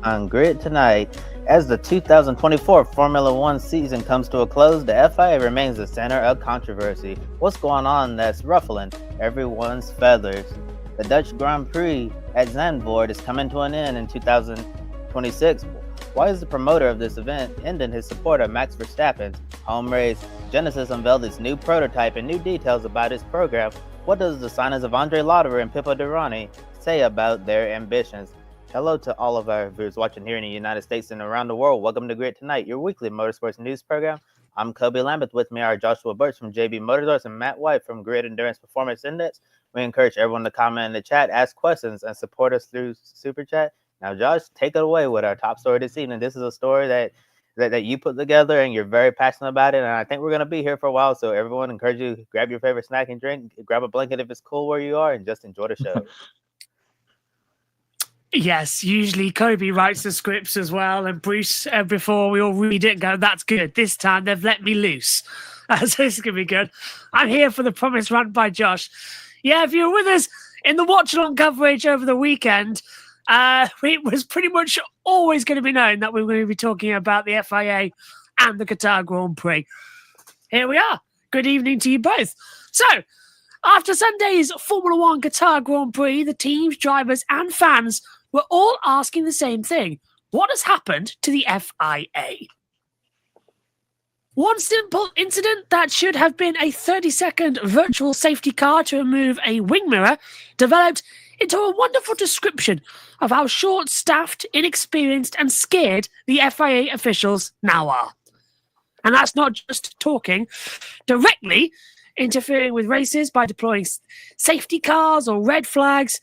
On Grid tonight, as the 2024 Formula One season comes to a close, the FIA remains the center of controversy. What's going on that's ruffling everyone's feathers? The Dutch Grand Prix at Zandvoort is coming to an end in 2026. Why is the promoter of this event ending his support of Max Verstappen's home race? Genesis unveiled its new prototype and new details about its program. What does the signings of Lotterer and Pipo Derani say about their ambitions? Hello to all of our viewers watching here in the United States and around the world. Welcome to Grid Tonight, your weekly motorsports news program. I'm Kobe Lambeth. With me are Joshua Birch from JB Motors and Matt White from Grid Endurance Performance Index. We encourage everyone to comment in the chat, ask questions, and support us through Super Chat. Now, Josh, take it away with our top story this evening. This is a story that you put together and you're very passionate about it, and I think we're going to be here for a while, so everyone encourage you to grab your favorite snack and drink, grab a blanket if it's cool where you are, and just enjoy the show. Yes, usually Kobe writes the scripts as well, and Bruce, before we all read it, go, that's good. This time they've let me loose. So this is going to be good. I'm here for the promised rant by Josh. Yeah, if you were with us in the watch-along coverage over the weekend, it was pretty much always going to be known that we were going to be talking about the FIA and the Qatar Grand Prix. Here we are. Good evening to you both. So, after Sunday's Formula One Qatar Grand Prix, the teams, drivers, and fans were all asking the same thing. What has happened to the FIA? One simple incident that should have been a 30-second virtual safety car to remove a wing mirror developed into a wonderful description of how short-staffed, inexperienced, and scared the FIA officials now are. And that's not just talking directly interfering with races by deploying safety cars or red flags,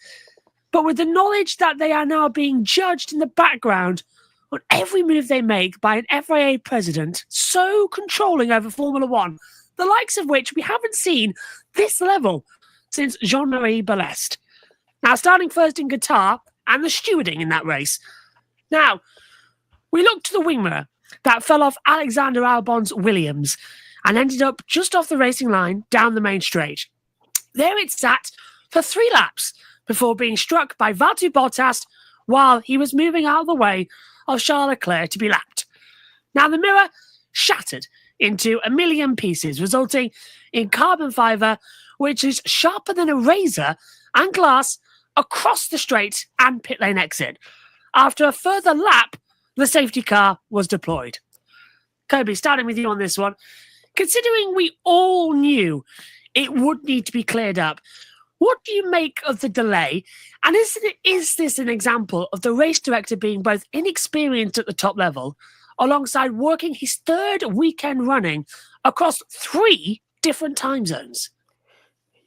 but with the knowledge that they are now being judged in the background on every move they make by an FIA president so controlling over Formula One, the likes of which we haven't seen this level since Jean-Marie Balest. Now, starting first in Qatar and the stewarding in that race. Now, we look to the wing mirror that fell off Alexander Albon's Williams and ended up just off the racing line down the main straight. There it sat for 3 laps before being struck by Valtteri Bottas while he was moving out of the way of Charles Leclerc to be lapped. Now, the mirror shattered into a million pieces, resulting in carbon fibre, which is sharper than a razor, and glass across the straight and pit lane exit. After a further lap, the safety car was deployed. Kobe, starting with you on this one. Considering we all knew it would need to be cleared up, what do you make of the delay? And is this an example of the race director being both inexperienced at the top level, alongside working his 3rd weekend running across 3 different time zones?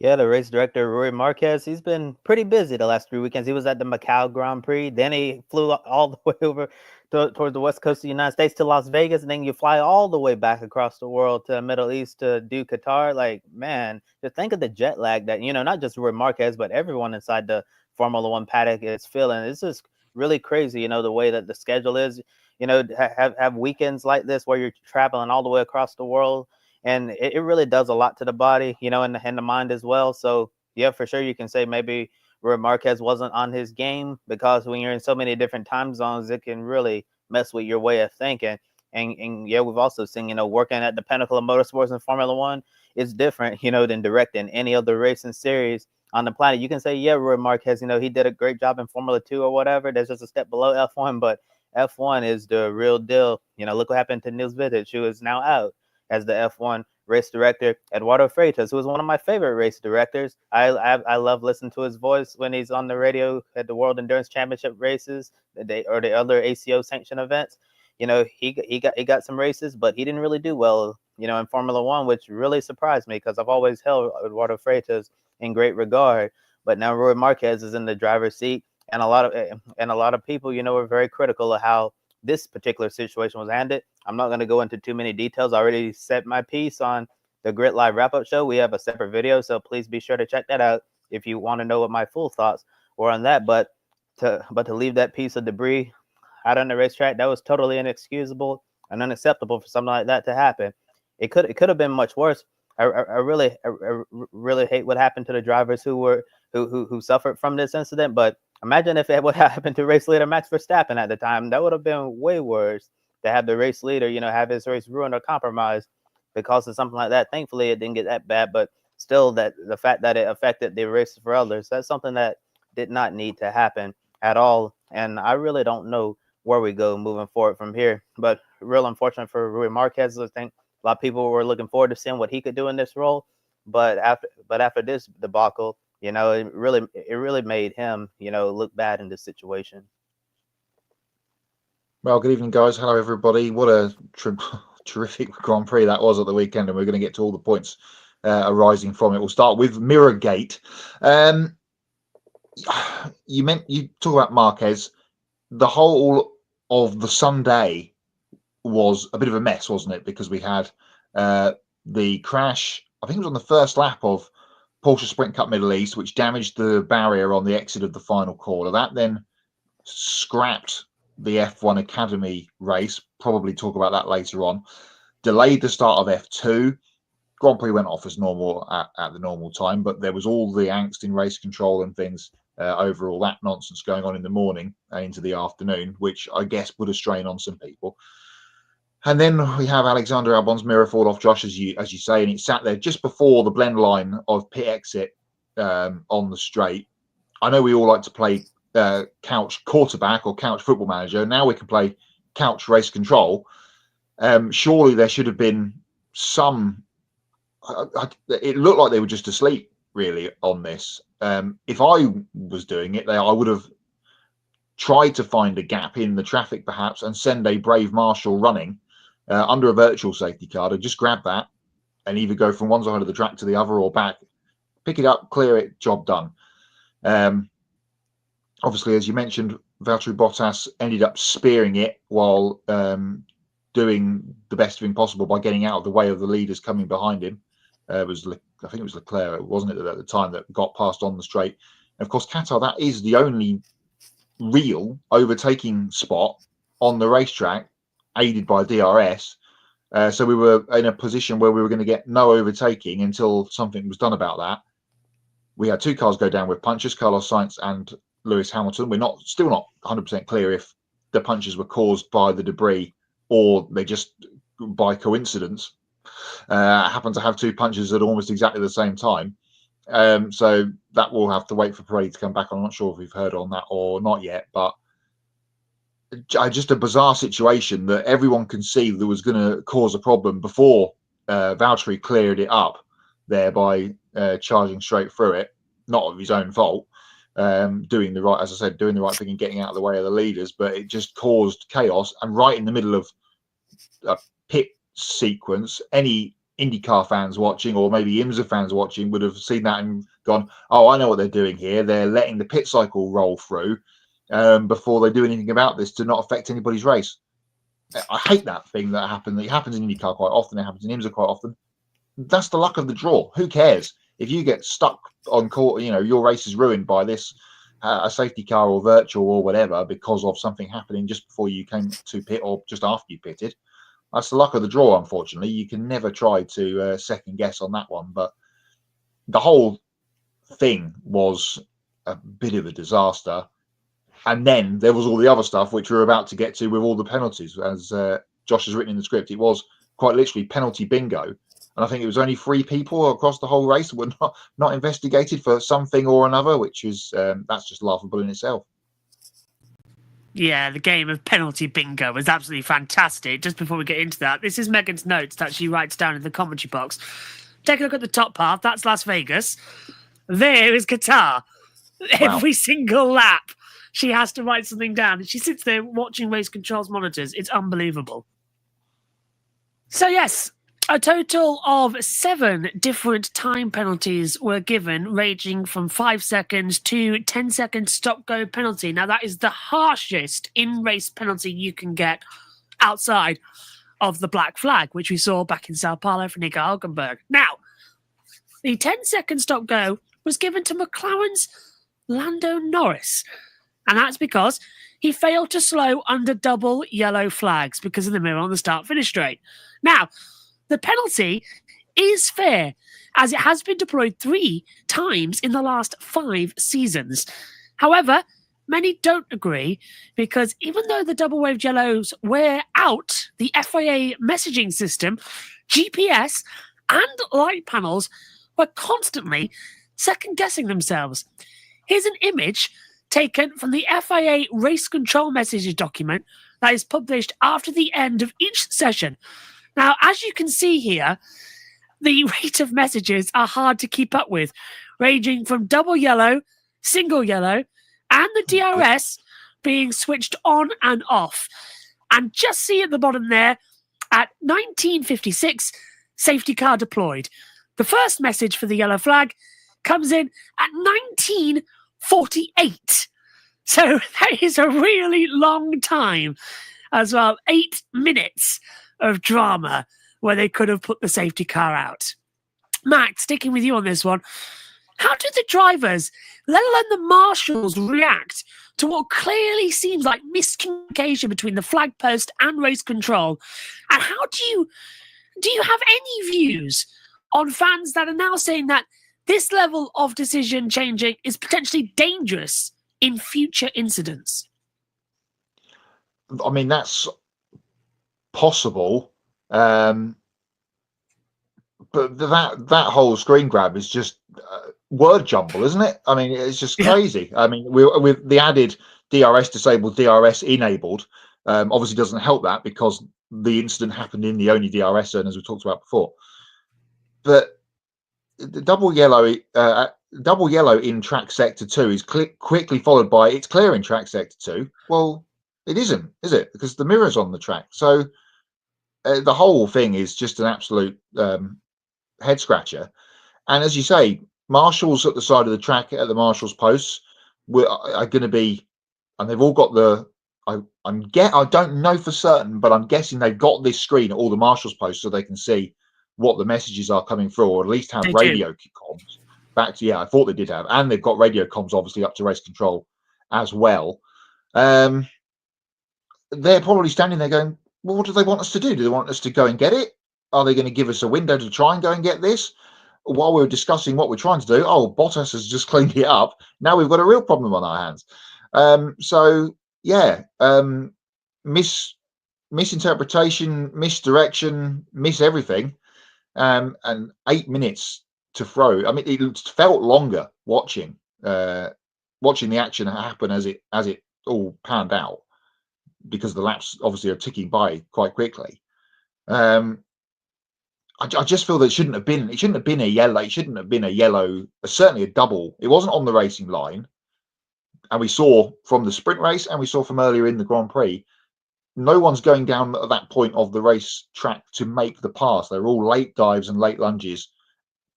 Yeah, the race director, Rory Marquez, he's been pretty busy the last 3 weekends. He was at the Macau Grand Prix. Then he flew all the way over towards the west coast of the United States to Las Vegas. And then you fly all the way back across the world to the Middle East to do Qatar. Like, man, just think of the jet lag that, not just Rory Marquez, but everyone inside the Formula One paddock is feeling. It's just really crazy, the way that the schedule is. Have weekends like this where you're traveling all the way across the world. And it really does a lot to the body, and the mind as well. So, yeah, for sure, you can say maybe Rory Marquez wasn't on his game, because when you're in so many different time zones, it can really mess with your way of thinking. And yeah, we've also seen, working at the pinnacle of motorsports in Formula One is different, than directing any other racing series on the planet. You can say, yeah, Rory Marquez, he did a great job in Formula 2 or whatever. There's just a step below F1, but F1 is the real deal. Look what happened to Niels Vittich, who is now out as the F1 race director. Eduardo Freitas, who is one of my favorite race directors. I love listening to his voice when he's on the radio at the World Endurance Championship races or the other ACO sanctioned events. He got some races, but he didn't really do well, in Formula One, which really surprised me, because I've always held Eduardo Freitas in great regard. But now Rory Marquez is in the driver's seat, and a lot of people, are very critical of how this particular situation was handled. I'm not going to go into too many details. I already set my piece on the Grit Live wrap-up show. We have a separate video, so please be sure to check that out if you want to know what my full thoughts were on that. But to leave that piece of debris out on the racetrack, that was totally inexcusable and unacceptable for something like that to happen. It could have been much worse. I really hate what happened to the drivers who suffered from this incident, but Imagine if it would happen to race leader Max Verstappen at the time. That would have been way worse to have the race leader, have his race ruined or compromised because of something like that. Thankfully, it didn't get that bad, but still, that the fact that it affected the race for others, that's something that did not need to happen at all. And I really don't know where we go moving forward from here. But real unfortunate for Rui Marquez. I think a lot of people were looking forward to seeing what he could do in this role. But after this debacle, it really made him, look bad in this situation. Well, good evening, guys. Hello, everybody. What a terrific Grand Prix that was at the weekend, and we're going to get to all the points arising from it. We'll start with Mirrorgate. You talk about Marquez. The whole of the Sunday was a bit of a mess, wasn't it? Because we had the crash, I think it was on the first lap of Porsche Sprint Cup Middle East, which damaged the barrier on the exit of the final corner. That then scrapped the F1 Academy race. Probably talk about that later on. Delayed the start of F2. Grand Prix went off as normal at the normal time, but there was all the angst in race control and things over all that nonsense going on in the morning and into the afternoon, which I guess put a strain on some people. And then we have Alexander Albon's mirror fall off, Josh, as you say, and it sat there just before the blend line of pit exit on the straight. I know we all like to play couch quarterback or couch football manager. Now we can play couch race control. Surely there should have been some. It looked like they were just asleep, really, on this. If I was doing it, I would have tried to find a gap in the traffic, perhaps, and send a brave marshal running under a virtual safety car to just grab that and either go from one side of the track to the other or back, pick it up, clear it, job done. Obviously, as you mentioned, Valtteri Bottas ended up spearing it while doing the best thing possible by getting out of the way of the leaders coming behind him. I think it was Leclerc, wasn't it, at the time, that got past on the straight. And of course, Qatar, that is the only real overtaking spot on the racetrack, aided by DRS. So we were in a position where we were going to get no overtaking until something was done about that. We had two cars go down with punches, Carlos Sainz and Lewis Hamilton. We're still not 100% clear if the punches were caused by the debris or they just, by coincidence, happened to have two punches at almost exactly the same time. So that will have to wait for Pirelli to come back. I'm not sure if we've heard on that or not yet, but just a bizarre situation that everyone can see that was going to cause a problem before Valtteri cleared it up there by charging straight through it, not of his own fault, doing the right thing and getting out of the way of the leaders, but it just caused chaos. And right in the middle of a pit sequence, any IndyCar fans watching or maybe IMSA fans watching would have seen that and gone, oh, I know what they're doing here. They're letting the pit cycle roll through before they do anything about this to not affect anybody's race. I hate that thing that happened. It happens in IndyCar quite often. It happens in IMSA quite often. That's the luck of the draw. Who cares if you get stuck on court? Your race is ruined by this, a safety car or virtual or whatever, because of something happening just before you came to pit or just after you pitted. That's the luck of the draw, unfortunately. You can never try to second guess on that one. But the whole thing was a bit of a disaster. And then there was all the other stuff, which we're about to get to with all the penalties. As Josh has written in the script, it was quite literally penalty bingo. And I think it was only 3 people across the whole race that were not investigated for something or another, which is that's just laughable in itself. Yeah, the game of penalty bingo was absolutely fantastic. Just before we get into that, this is Megan's notes that she writes down in the commentary box. Take a look at the top part. That's Las Vegas. There is Qatar. Wow. Every single lap, she has to write something down. And she sits there watching race controls monitors. It's unbelievable. So, yes, a total of 7 different time penalties were given, ranging from 5 seconds to 10-second stop-go penalty. Now, that is the harshest in-race penalty you can get outside of the black flag, which we saw back in Sao Paulo for Nico Hülkenberg. Now, the 10-second stop-go was given to McLaren's Lando Norris, and that's because he failed to slow under double yellow flags because of the mirror on the start-finish straight. Now, the penalty is fair, as it has been deployed 3 times in the last 5 seasons. However, Many don't agree because even though the double waved yellows wear out the FIA messaging system, GPS and light panels were constantly second guessing themselves. Here's an image taken from the FIA race control messages document that is published after the end of each session. Now, as you can see here, the rate of messages are hard to keep up with, ranging from double yellow, single yellow, and the DRS being switched on and off. And just see at the bottom there, at 1956, safety car deployed. The first message for the yellow flag comes in at 1948. So that is a really long time as well. 8 minutes of drama where they could have put the safety car out. Matt, sticking with you on this one, how do the drivers, let alone the marshals, react to what clearly seems like miscommunication between the flag post and race control? And how do you have any views on fans that are now saying that this level of decision changing is potentially dangerous in future incidents? I mean, that's possible. But that whole screen grab is just word jumble, isn't it? I mean, it's just crazy. I mean, with the added DRS disabled, DRS enabled, obviously doesn't help that because the incident happened in the only DRS zone, as we talked about before. But the double yellow in track sector 2 is quickly followed by it's clear in track sector 2. Well, it isn't, is it? Because the mirror's on the track. So the whole thing is just an absolute head scratcher. And as you say, marshals at the side of the track at the marshals posts are going to be, and they've all got the. I don't know for certain, but I'm guessing they've got this screen at all the marshals posts so they can see what the messages are coming through, or at least have radio comms back to. Yeah, I thought they did have, and they've got radio comms obviously up to race control as well. They're probably standing there going, well, what do they want us to do? Do they want us to go and get it? Are they going to give us a window to try and go and get this? While we're discussing what we're trying to do, oh, Bottas has just cleaned it up. Now we've got a real problem on our hands. So, yeah, misinterpretation, misdirection, miss everything. And 8 minutes to throw. I mean, it felt longer watching the action happen as it all panned out, because the laps obviously are ticking by quite quickly. I just feel that it shouldn't have been a yellow. It shouldn't have been a yellow, certainly a double. It wasn't on the racing line. And we saw from the sprint race and we saw from earlier in the Grand Prix, no one's going down at that point of the race track to make the pass. They're all late dives and late lunges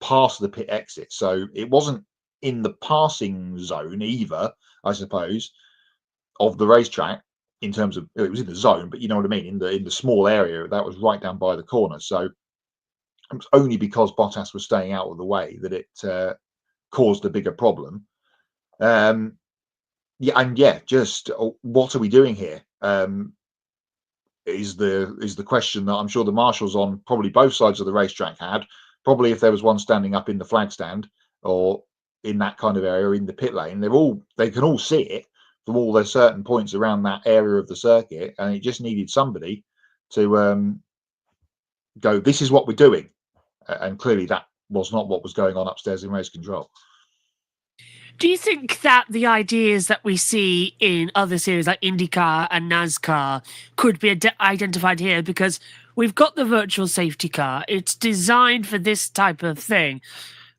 past the pit exit. So it wasn't in the passing zone either, I suppose, of the racetrack. In terms of, it was in the zone, but you know what I mean, in the small area that was right down by the corner. So it was only because Bottas was staying out of the way that it caused a bigger problem. Just what are we doing here? Is the question that I'm sure the marshals on probably both sides of the racetrack had. Probably if there was one standing up in the flag stand or in that kind of area in the pit lane, they can all see it from all their certain points around that area of the circuit, and it just needed somebody to go, this is what we're doing. And clearly that was not what was going on upstairs in race control. Do you think that the ideas that we see in other series like IndyCar and NASCAR could be identified here? Because we've got the virtual safety car. It's designed for this type of thing.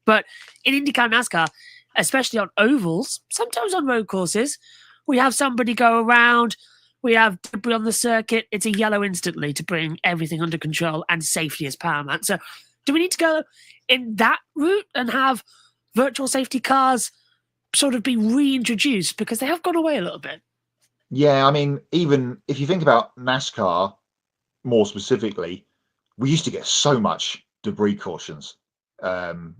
But in IndyCar and NASCAR, especially on ovals, sometimes on road courses, we have somebody go around, we have debris on the circuit, it's a yellow instantly to bring everything under control, and safety is paramount. So do we need to go in that route and have virtual safety cars sort of be reintroduced, because they have gone away a little bit? Yeah, I mean, even if you think about NASCAR more specifically, we used to get so much debris cautions 5+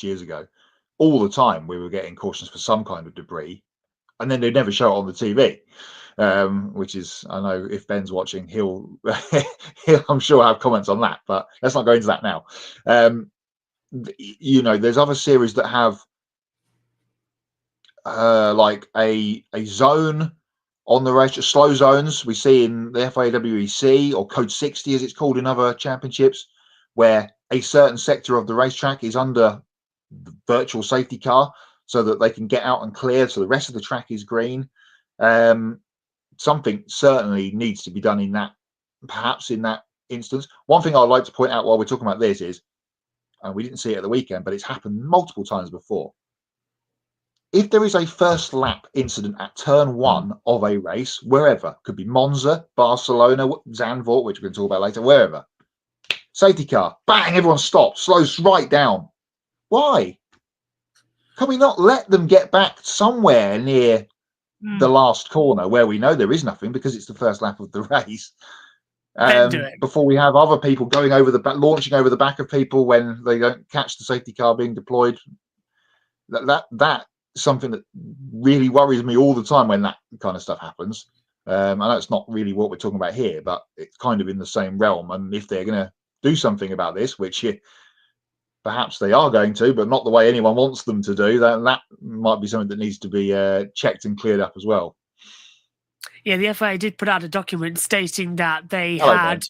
years ago. All the time we were getting cautions for some kind of debris, and then they'd never show it on the TV, which is, I know if Ben's watching, he'll I'm sure have comments on that, but let's not go into that now. There's other series that have like a zone on the race, slow zones we see in the FIA or Code 60 as it's called in other championships, where a certain sector of the racetrack is under the virtual safety car so that they can get out and clear, so the rest of the track is green. Something certainly needs to be done in that, perhaps in that instance. One thing I'd like to point out while we're talking about this is, and we didn't see it at the weekend, but it's happened multiple times before. If there is a first lap incident at turn 1 of a race, wherever, could be Monza, Barcelona, Zandvoort, which we're going to talk about later, wherever, safety car, bang, everyone stops, slows right down. Why? Can we not let them get back somewhere near the last corner where we know there is nothing because it's the first lap of the race, before we have other people going over the back, launching over the back of people when they don't catch the safety car being deployed? That is something that really worries me all the time when that kind of stuff happens. I know it's not really what we're talking about here, but it's kind of in the same realm. And if they're going to do something about this, which perhaps they are going to, but not the way anyone wants them to do, that might be something that needs to be checked and cleared up as well. Yeah, the FIA did put out a document stating that they that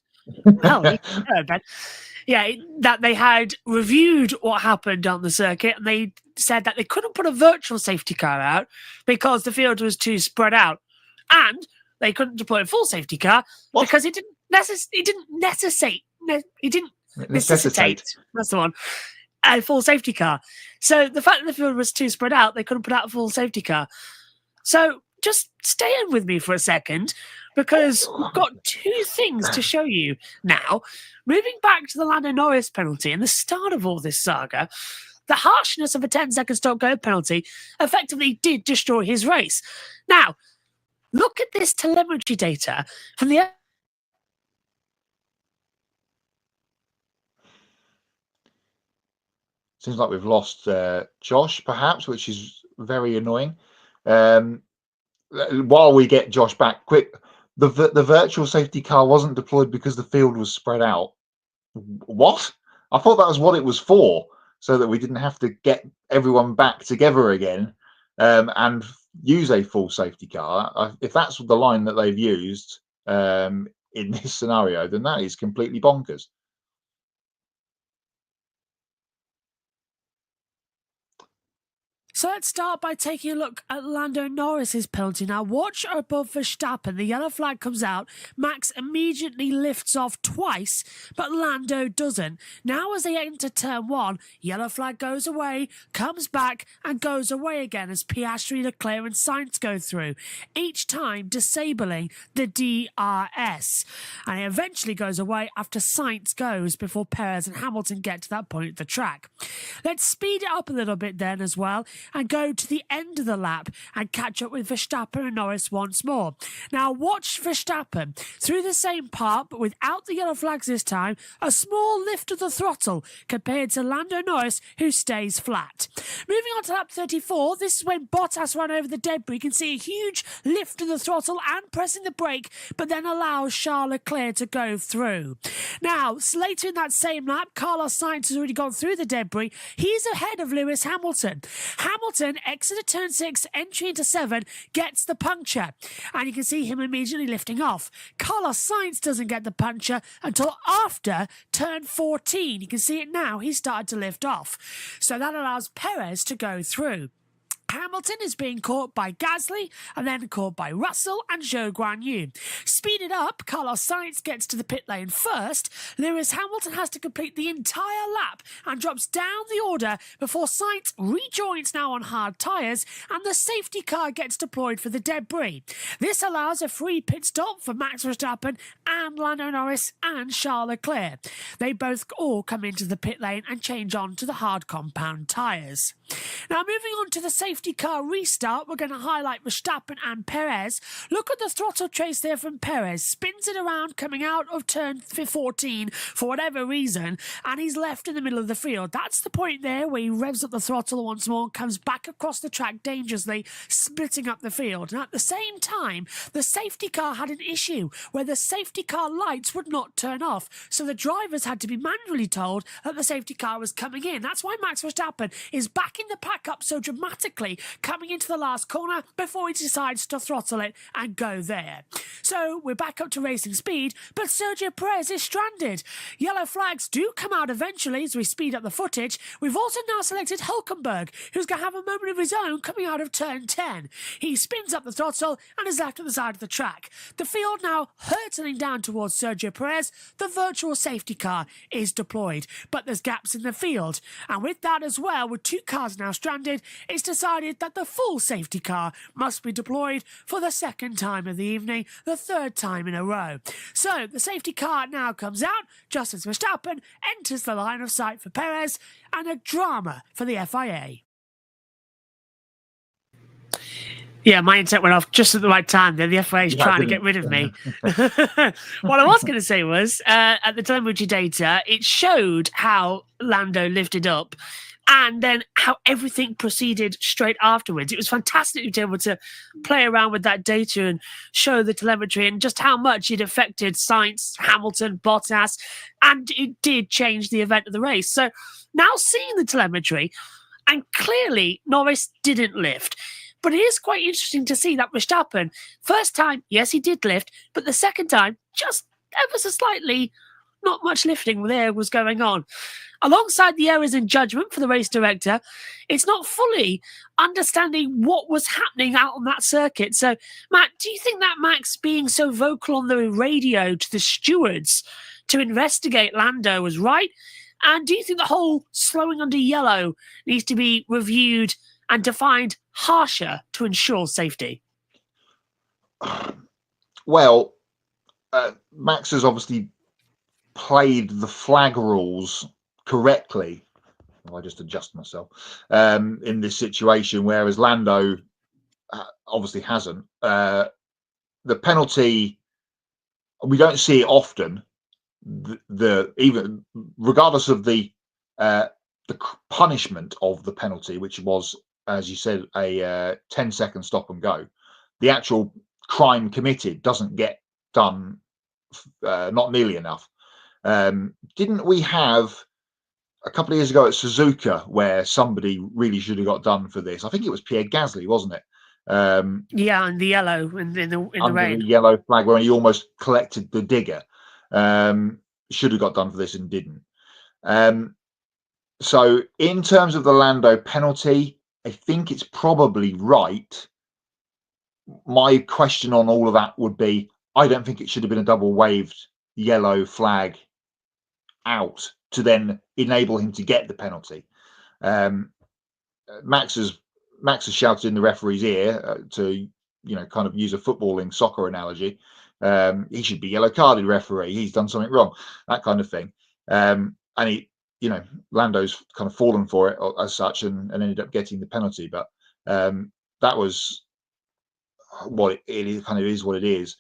they had reviewed what happened on the circuit, and they said that they couldn't put a virtual safety car out because the field was too spread out, and they couldn't deploy a full safety car because it didn't necessitate. That's the one. A full safety car. So the fact that the field was too spread out, they couldn't put out a full safety car. So just stay in with me for a second, because we've got two things to show you now. Moving back to the Lando Norris penalty and the start of all this saga, the harshness of a 10-second stop-go penalty effectively did destroy his race. Now, look at this telemetry data from the... Seems like we've lost Josh, perhaps, which is very annoying. While we get Josh back, quick, the virtual safety car wasn't deployed because the field was spread out. What? I thought that was what it was for, so that we didn't have to get everyone back together again and use a full safety car. If that's the line that they've used in this scenario, then that is completely bonkers. So let's start by taking a look at Lando Norris's penalty. Now, watch above Verstappen. The yellow flag comes out. Max immediately lifts off twice, but Lando doesn't. Now, as they enter turn 1, yellow flag goes away, comes back, and goes away again as Piastri, Leclerc, and Sainz go through, each time disabling the DRS. And it eventually goes away after Sainz goes before Perez and Hamilton get to that point of the track. Let's speed it up a little bit then as well, and go to the end of the lap and catch up with Verstappen and Norris once more. Now watch Verstappen through the same part, but without the yellow flags this time, a small lift of the throttle compared to Lando Norris, who stays flat. Moving on to lap 34, this is when Bottas ran over the debris. You can see a huge lift of the throttle and pressing the brake, but then allows Charles Leclerc to go through. Now, later in that same lap, Carlos Sainz has already gone through the debris. He's ahead of Lewis Hamilton. Hamilton, exit of turn 6, entry into 7, gets the puncture. And you can see him immediately lifting off. Carlos Sainz doesn't get the puncture until after turn 14. You can see it now. He started to lift off. So that allows Perez to go through. Hamilton is being caught by Gasly and then caught by Russell and Zhou Guanyu. Speeded up, Carlos Sainz gets to the pit lane first. Lewis Hamilton has to complete the entire lap and drops down the order before Sainz rejoins now on hard tyres and the safety car gets deployed for the debris. This allows a free pit stop for Max Verstappen and Lando Norris and Charles Leclerc. They both all come into the pit lane and change on to the hard compound tyres. Now moving on to the safety car restart, we're going to highlight Verstappen and Perez. Look at the throttle trace there from Perez. Spins it around coming out of turn 14 for whatever reason, and he's left in the middle of the field. That's the point there where he revs up the throttle once more and comes back across the track dangerously, splitting up the field. And at the same time, the safety car had an issue where the safety car lights would not turn off, so the drivers had to be manually told that the safety car was coming in. That's why Max Verstappen is back in the pack up so dramatically quickly, coming into the last corner before he decides to throttle it and go there. So we're back up to racing speed, but Sergio Perez is stranded. Yellow flags do come out eventually as we speed up the footage. We've also now selected Hulkenberg, who's going to have a moment of his own coming out of turn 10. He spins up the throttle and is left at the side of the track. The field now hurtling down towards Sergio Perez. The virtual safety car is deployed, but there's gaps in the field. And with that as well, with 2 cars now stranded, it's decided that the full safety car must be deployed for the second time of the evening, the 3rd time in a row. So the safety car now comes out just as Verstappen enters the line of sight for Perez, and a drama for the FIA. Yeah, my internet went off just at the right time. Then the FIA is trying to get rid of me. What I was going to say was, at the telemetry data, it showed how Lando lifted up and then how everything proceeded straight afterwards. It was fantastic to be able to play around with that data and show the telemetry and just how much it affected Sainz, Hamilton, Bottas, and it did change the event of the race. So now seeing the telemetry, and clearly Norris didn't lift. But it is quite interesting to see that Verstappen, first time, yes, he did lift, but the second time, just ever so slightly, not much lifting there was going on. Alongside the errors in judgment for the race director, it's not fully understanding what was happening out on that circuit. So, Matt, do you think that Max being so vocal on the radio to the stewards to investigate Lando was right? And do you think the whole slowing under yellow needs to be reviewed and defined harsher to ensure safety? Well, Max has obviously played the flag rules correctly. I just adjust myself in this situation, whereas Lando obviously hasn't. The penalty, we don't see it often. Even regardless of the punishment of the penalty, which was, as you said, a 10-second stop and go, the actual crime committed doesn't get done, not nearly enough. Didn't we have a couple of years ago at Suzuka where somebody really should have got done for this? I think it was Pierre Gasly, wasn't it? Yeah, and the yellow in the rain. The yellow flag when he almost collected the digger. Should have got done for this and didn't. So in terms of the Lando penalty, I think it's probably right. My question on all of that would be, I don't think it should have been a double waved yellow flag out to then enable him to get the penalty. Max has shouted in the referee's ear to, kind of use a footballing soccer analogy. He should be yellow carded, referee. He's done something wrong, that kind of thing. And he, Lando's kind of fallen for it as such and ended up getting the penalty. But that was what it kind of is what it is.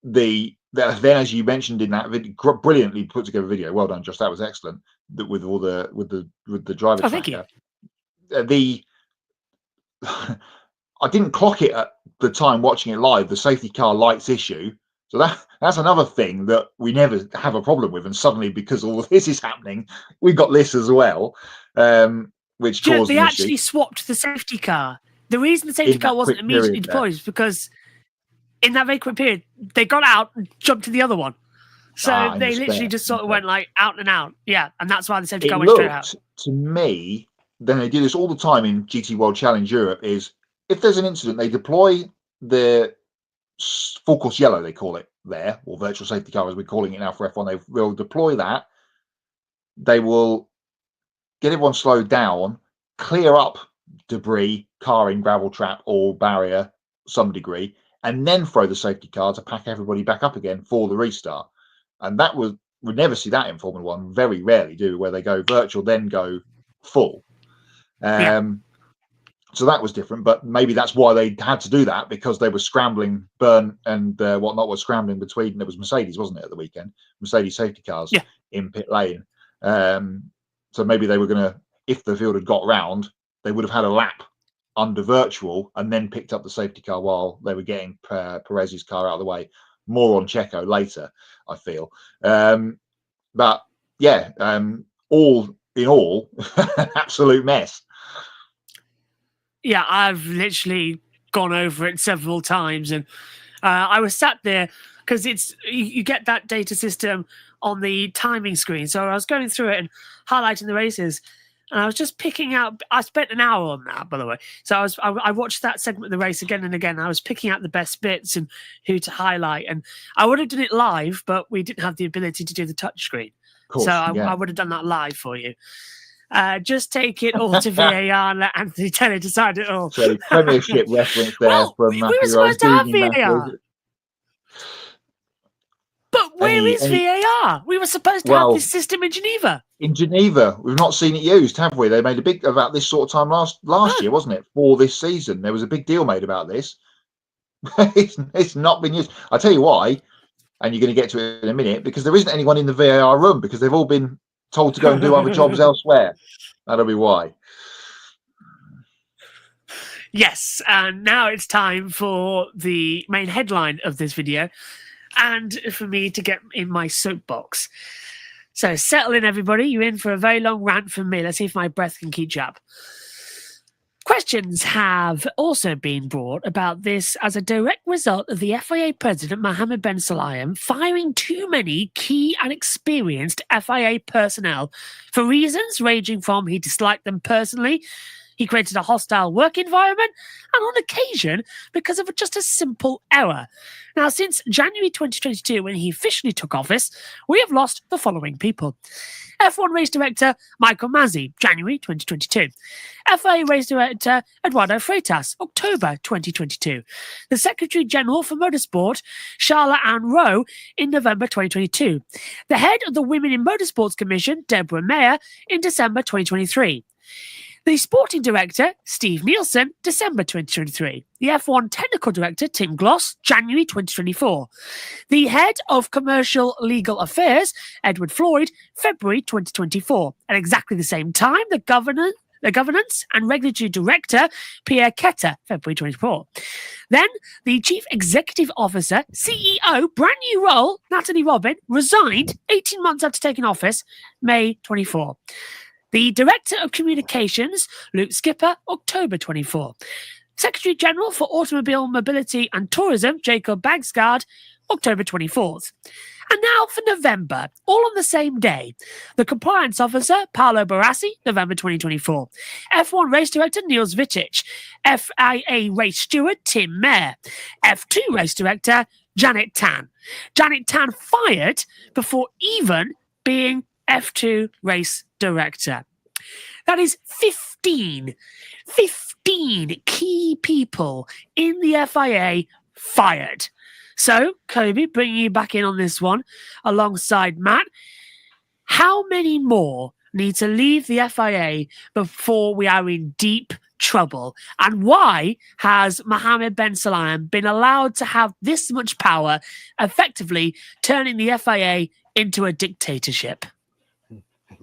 Then, as you mentioned in that video, brilliantly put together video. Well done, Josh. That was excellent. With all the driver tracker. Thank you. I didn't clock it at the time watching it live. The safety car lights issue. So that's another thing that we never have a problem with. And suddenly, because all of this is happening, we've got this as well, which caused they an actually issue. swapped the safety car. The reason the safety car wasn't immediately deployed is because in that very quick period, they got out and jumped to the other one. So they literally just sort of went like out and out. Yeah, and that's why the safety car went straight out. To me, then they do this all the time in GT World Challenge Europe, is if there's an incident, they deploy the full course yellow, they call it there, or virtual safety car as we're calling it now for F1. They will deploy that. They will get everyone slowed down, clear up debris, car in gravel trap or barrier, some degree, and then throw the safety car to pack everybody back up again for the restart. And that we never see that in Formula One. Very rarely do, where they go virtual, then go full. So that was different, but maybe that's why they had to do that, because they were scrambling. Byrne and whatnot was scrambling between. There was Mercedes, wasn't it, at the weekend? Mercedes safety cars in pit lane. So maybe they were going to, if the field had got round, they would have had a lap under virtual and then picked up the safety car while they were getting Perez's car out of the way. More on Checo later, I feel. But yeah, all in all, an absolute mess. Yeah, I've literally gone over it several times, and I was sat there because you get that data system on the timing screen. So I was going through it and highlighting the races, and I was just picking out. I spent an hour on that, by the way. So I watched that segment of the race again and again. I was picking out the best bits and who to highlight, and I would have done it live, but we didn't have the ability to do the touch screen. Course, So I yeah. would have done that live for you. Just take it all to VAR and let Anthony Taylor decide it all. So Premiership reference there Well, from we Matthew were supposed to have Rose. VAR. But where is VAR? We were supposed to have this system in Geneva. In Geneva, we've not seen it used, have we? They made a big about this sort of time last year, wasn't it? For this season, there was a big deal made about this. It's not been used. I'll tell you why, and you're going to get to it in a minute, because there isn't anyone in the VAR room because they've all been told to go and do other jobs elsewhere. That'll be why. Yes, and now it's time for the main headline of this video and for me to get in my soapbox. So settle in, everybody. You're in for a very long rant from me. Let's see if my breath can keep you up. Questions have also been brought about this as a direct result of the FIA president, Mohammed bin Sulayem, firing too many key and experienced FIA personnel for reasons ranging from he disliked them personally, he created a hostile work environment, and on occasion because of just a simple error. Now, since January 2022, when he officially took office, we have lost the following people. F1 race director Michael Masi, January 2022. FIA race director Eduardo Freitas, October 2022. The Secretary General for Motorsport, Charlotte Ann Rowe, in November 2022. The head of the Women in Motorsports Commission, Deborah Mayer, in December 2023. The sporting director, Steve Nielsen, December 2023. The F1 technical director, Tim Gloss, January 2024. The head of commercial legal affairs, Edward Floyd, February 2024. At exactly the same time, the governance and regulatory director, Pierre Ketter, February 24. Then, the chief executive officer, CEO, brand new role, Natalie Robin, resigned 18 months after taking office, May 24. The Director of Communications, Luke Skipper, October 24. Secretary General for Automobile Mobility and Tourism, Jacob Bagsgaard, October 24th. And now for November, all on the same day. The Compliance Officer, Paolo Barassi, November 2024. F1 Race Director, Niels Vittich. FIA Race Steward, Tim Mayer. F2 Race Director, Janet Tan. Janet Tan fired before even being F2 race director. That is 15 key people in the FIA fired. So, Kobe, bringing you back in on this one alongside Matt, how many more need to leave the FIA before we are in deep trouble? And why has Mohammed bin Sulayem been allowed to have this much power, effectively turning the FIA into a dictatorship?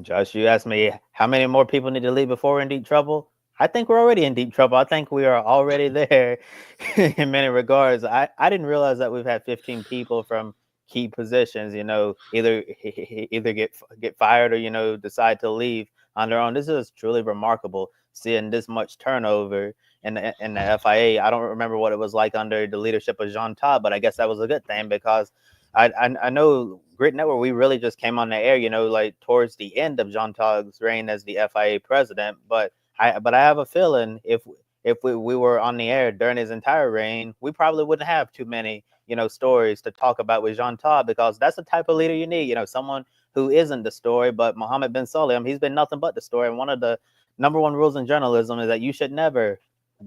Josh, you asked me how many more people need to leave before we're in deep trouble. I think we're already in deep trouble. I think we are already there in many regards. I didn't realize that we've had 15 people from key positions, either get fired or, decide to leave on their own. This is truly remarkable, seeing this much turnover in the FIA. I don't remember what it was like under the leadership of Jean Todt, but I guess that was a good thing, because I know Grid Network, we really just came on the air, like towards the end of Jean Todt's reign as the FIA president. But I have a feeling if we were on the air during his entire reign, we probably wouldn't have too many, stories to talk about with Jean Todt, because that's the type of leader you need, someone who isn't the story. But Mohammed bin Sulayem, he's been nothing but the story. And one of the number one rules in journalism is that you should never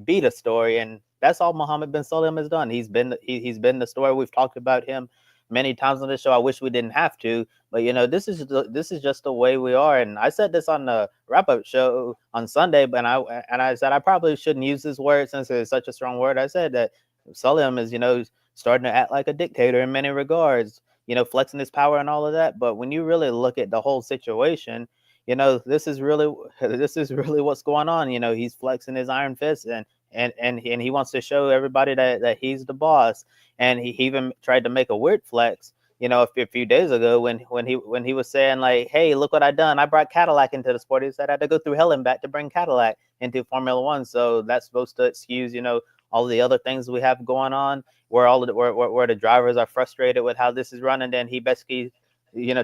be the story. And that's all Mohammed bin Sulayem has done. He's been the story. We've talked about him many times on this show. I wish we didn't have to, but this is just the way we are. And I said this on the wrap-up show on Sunday, but I said I probably shouldn't use this word since it's such a strong word. I said that Sulayem is starting to act like a dictator in many regards, flexing his power and all of that. But when you really look at the whole situation, this is really what's going on. He's flexing his iron fist, and he wants to show everybody that he's the boss. And he even tried to make a weird flex a few days ago when he was saying like, hey, look what I done. I brought Cadillac into the sport. He said I had to go through hell and back to bring Cadillac into Formula One. So that's supposed to excuse, all the other things we have going on where where the drivers are frustrated with how this is running. Then he basically,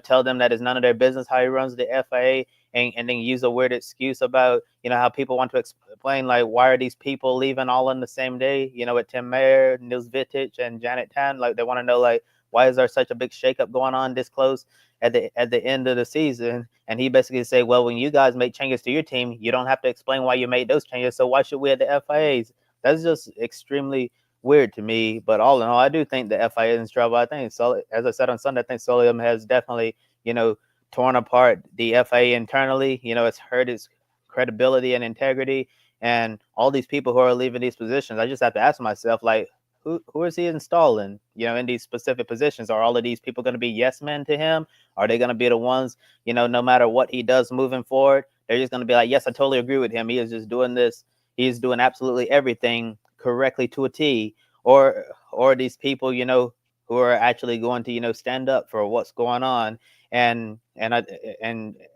tell them that it's none of their business how he runs the FIA, and then use a weird excuse about, how people want to explain, like, why are these people leaving all on the same day, with Tim Mayer, Nils Vittich, and Janet Tan. Like, they want to know, like, why is there such a big shakeup going on this close at the end of the season? And he basically say, well, when you guys make changes to your team, you don't have to explain why you made those changes. So why should we at the FIAs? That's just extremely weird to me. But all in all, I do think the FIA is in trouble. I think, so as I said on Sunday, I think Sulayem has definitely, torn apart the FIA internally. It's hurt its credibility and integrity. And all these people who are leaving these positions, I just have to ask myself, like, who is he installing, in these specific positions? Are all of these people going to be yes men to him? Are they going to be the ones, no matter what he does moving forward, they're just going to be like, yes, I totally agree with him. He is just doing this. He's doing absolutely everything correctly to a T. Or these people, who are actually going to, stand up for what's going on and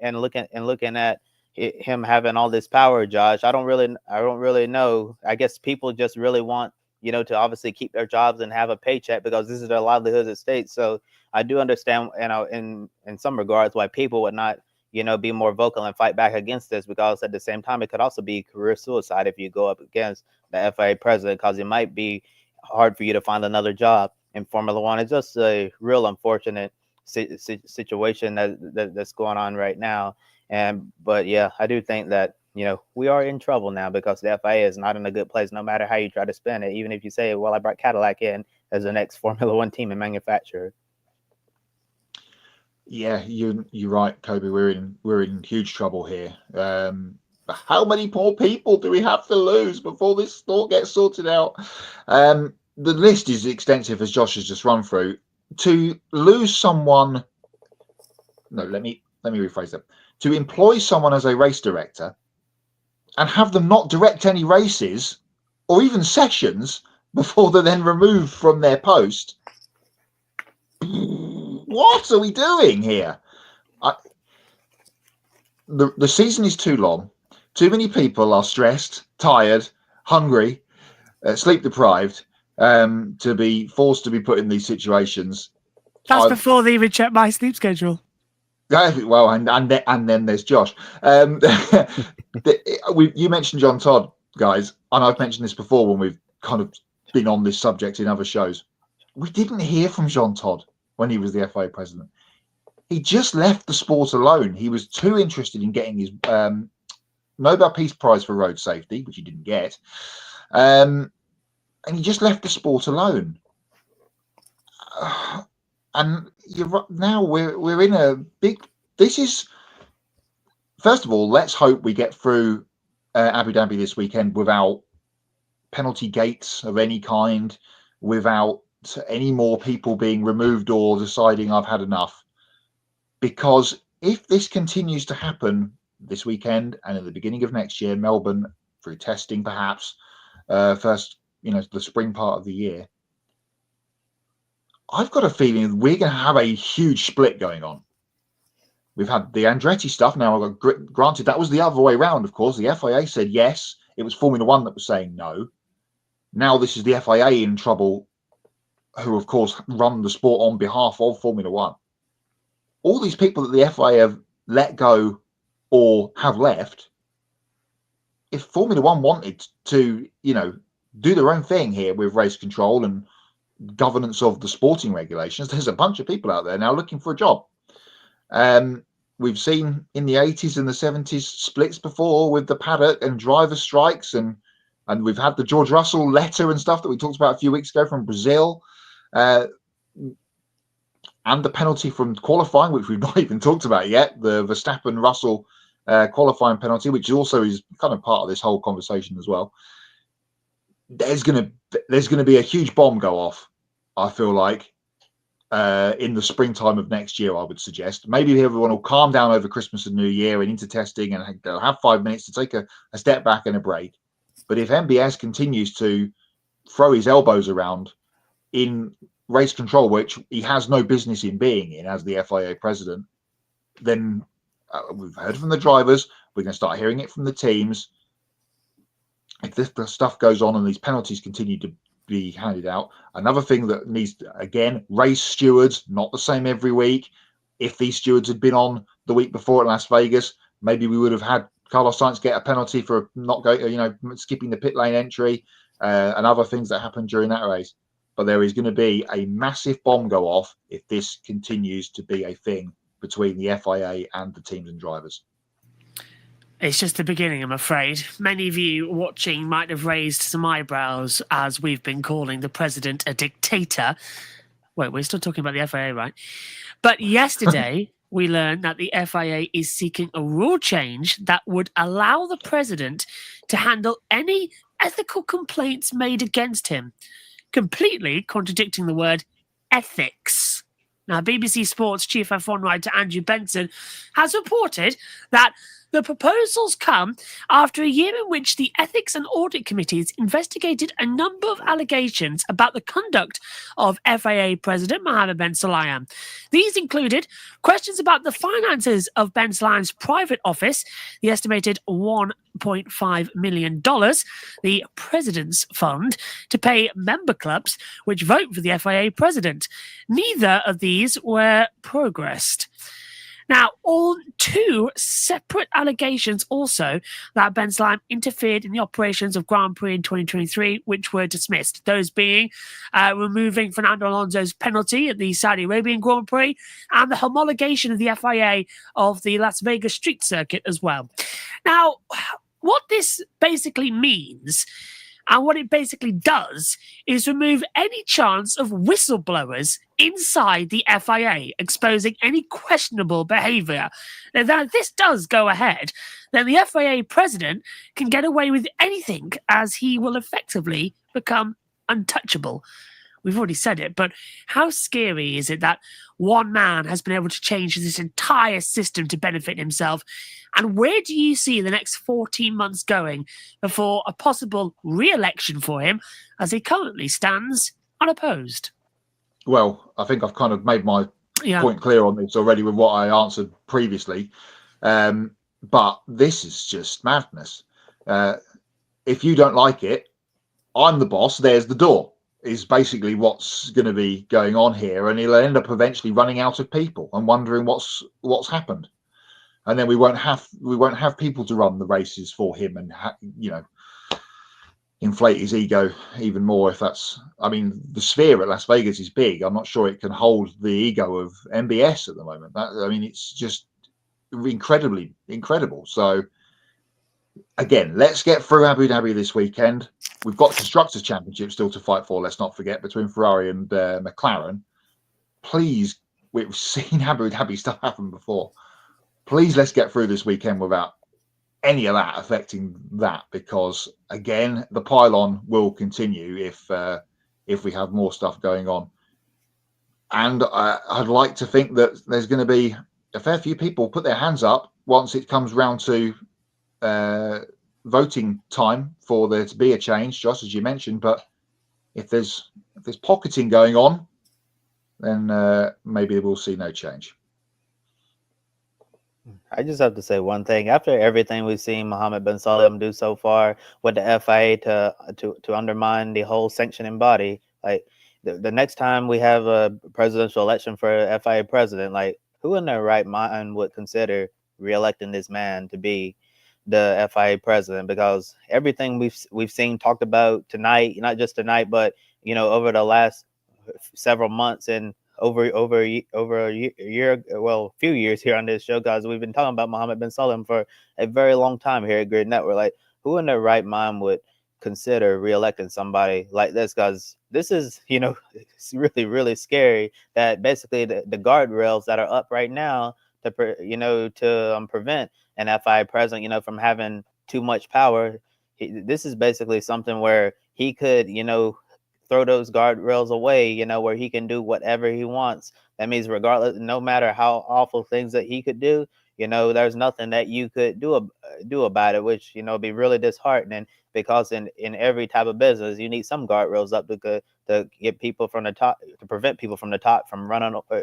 looking at him having all this power, Josh. I don't really know. I guess people just really want, to obviously keep their jobs and have a paycheck because this is their livelihoods at stake. So I do understand, in some regards, why people would not, be more vocal and fight back against this, because at the same time, it could also be career suicide if you go up against the FIA president, because it might be hard for you to find another job in Formula One. It's just a real unfortunate situation that's going on right now. But yeah, I do think that, we are in trouble now because the FIA is not in a good place, no matter how you try to spin it. Even if you say, well, I brought Cadillac in as the next Formula One team and manufacturer. Yeah, you're right, Kobe. We're in huge trouble here. How many more people do we have to lose before this thought gets sorted out? The list is extensive, as Josh has just run through. To lose someone, no, let me rephrase that. To employ someone as a race director and have them not direct any races or even sessions before they're then removed from their post. What are we doing here? The season is too long. Too many people are stressed, tired, hungry, sleep deprived, to be forced to be put in these situations. That's before they even check my sleep schedule. Well, and then there's Josh. You mentioned John Todd, guys, and I've mentioned this before when we've kind of been on this subject in other shows. We didn't hear from John Todd when he was the FIA president. He just left the sport alone. He was too interested in getting his Nobel Peace Prize for road safety, which he didn't get, and he just left the sport alone. And now we're in a big. This is, first of all, let's hope we get through Abu Dhabi this weekend without penalty gates of any kind, without any more people being removed or deciding I've had enough. Because if this continues to happen this weekend and at the beginning of next year, Melbourne, through testing perhaps, first, the spring part of the year, I've got a feeling we're going to have a huge split going on. We've had the Andretti stuff. Now, granted, that was the other way around, of course. The FIA said yes. It was Formula One that was saying no. Now this is the FIA in trouble, who, of course, run the sport on behalf of Formula One. All these people that the FIA have let go or have left, if Formula One wanted to, do their own thing here with race control and governance of the sporting regulations, there's a bunch of people out there now looking for a job. We've seen in the 80s and the 70s splits before with the paddock and driver strikes, and we've had the George Russell letter and stuff that we talked about a few weeks ago from Brazil, and the penalty from qualifying, which we've not even talked about yet, the Verstappen-Russell qualifying penalty, which also is kind of part of this whole conversation as well. There's going to be a huge bomb go off, I feel like, in the springtime of next year, I would suggest. Maybe everyone will calm down over Christmas and New Year and into testing, and they'll have 5 minutes to take a step back and a break. But if MBS continues to throw his elbows around in race control, which he has no business in being in as the FIA president, then we've heard from the drivers. We're going to start hearing it from the teams. If this stuff goes on and these penalties continue to be handed out, another thing that needs, again, race stewards, not the same every week. If these stewards had been on the week before at Las Vegas, maybe we would have had Carlos Sainz get a penalty for not going, skipping the pit lane entry and other things that happened during that race. But there is going to be a massive bomb go off if this continues to be a thing between the FIA and the teams and drivers. It's just the beginning, I'm afraid. Many of you watching might have raised some eyebrows as we've been calling the president a dictator. Wait, we're still talking about the FIA, right? But yesterday, we learned that the FIA is seeking a rule change that would allow the president to handle any ethical complaints made against him, completely contradicting the word ethics. Now, BBC Sports chief F1 writer Andrew Benson has reported that the proposals come after a year in which the Ethics and Audit Committees investigated a number of allegations about the conduct of FIA President Mohammed bin Sulayem. These included questions about the finances of bin Sulayem's private office, the estimated $1.5 million, the President's Fund, to pay member clubs which vote for the FIA President. Neither of these were progressed. Now, on two separate allegations also that bin Sulayem interfered in the operations of Grand Prix in 2023, which were dismissed. Those being removing Fernando Alonso's penalty at the Saudi Arabian Grand Prix and the homologation of the FIA of the Las Vegas street circuit as well. Now, what this basically means and what it basically does is remove any chance of whistleblowers inside the FIA exposing any questionable behaviour. Now, if this does go ahead, then the FIA president can get away with anything as he will effectively become untouchable. We've already said it, but how scary is it that one man has been able to change this entire system to benefit himself? And where do you see the next 14 months going before a possible re-election for him as he currently stands unopposed? Well, I think I've kind of made my point clear on this already with what I answered previously. But this is just madness. If you don't like it, I'm the boss, there's the door, is basically what's going to be going on here. And he'll end up eventually running out of people and wondering what's happened. And then we won't have people to run the races for him and inflate his ego even more. If that's, I mean, the sphere at Las Vegas is big. I'm not sure it can hold the ego of MBS at the moment. It's just incredible. So again, let's get through Abu Dhabi this weekend. We've got Constructors' Championship still to fight for, let's not forget, between Ferrari and McLaren. Please, we've seen Abu Dhabi stuff happen before. Please, let's get through this weekend without any of that affecting that, because, again, the pylon will continue if we have more stuff going on. And I'd like to think that there's going to be a fair few people put their hands up once it comes round to voting time for there to be a change, just as you mentioned. But if there's pocketing going on, then maybe we'll see no change. I just have to say one thing. After everything we've seen Mohammed bin Sulayem do so far with the FIA to undermine the whole sanctioning body, like the next time we have a presidential election for a FIA president, like who in their right mind would consider re-electing this man to be the FIA president? Because everything we've seen talked about tonight, not just tonight, but over the last several months and over a year, well, a few years here on this show, guys, we've been talking about Mohammed bin Sulayem for a very long time here at Grid Network. Like, who in their right mind would consider re-electing somebody like this? Because this is, it's really, really scary that basically the guardrails that are up right now to prevent an FIA president, from having too much power. This is basically something where he could, throw those guardrails away, where he can do whatever he wants. That means regardless, no matter how awful things that he could do, there's nothing that you could do about it, which be really disheartening, because in every type of business you need some guardrails up to get people from the top, to prevent people from the top from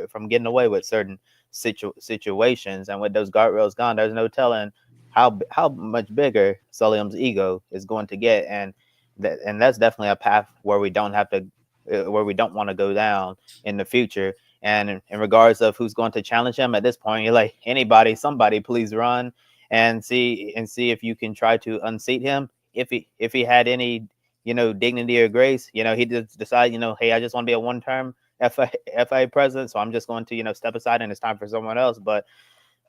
from getting away with certain situations. And with those guardrails gone, there's no telling how much bigger Sulayem's ego is going to get, and that's definitely a path where we don't have to where we don't want to go down in the future. And in regards of who's going to challenge him at this point, you're like, somebody, please run and see if you can try to unseat him. If he had any dignity or grace, he just decide, hey, I just want to be a one-term FIA president, so I'm just going to step aside and it's time for someone else. But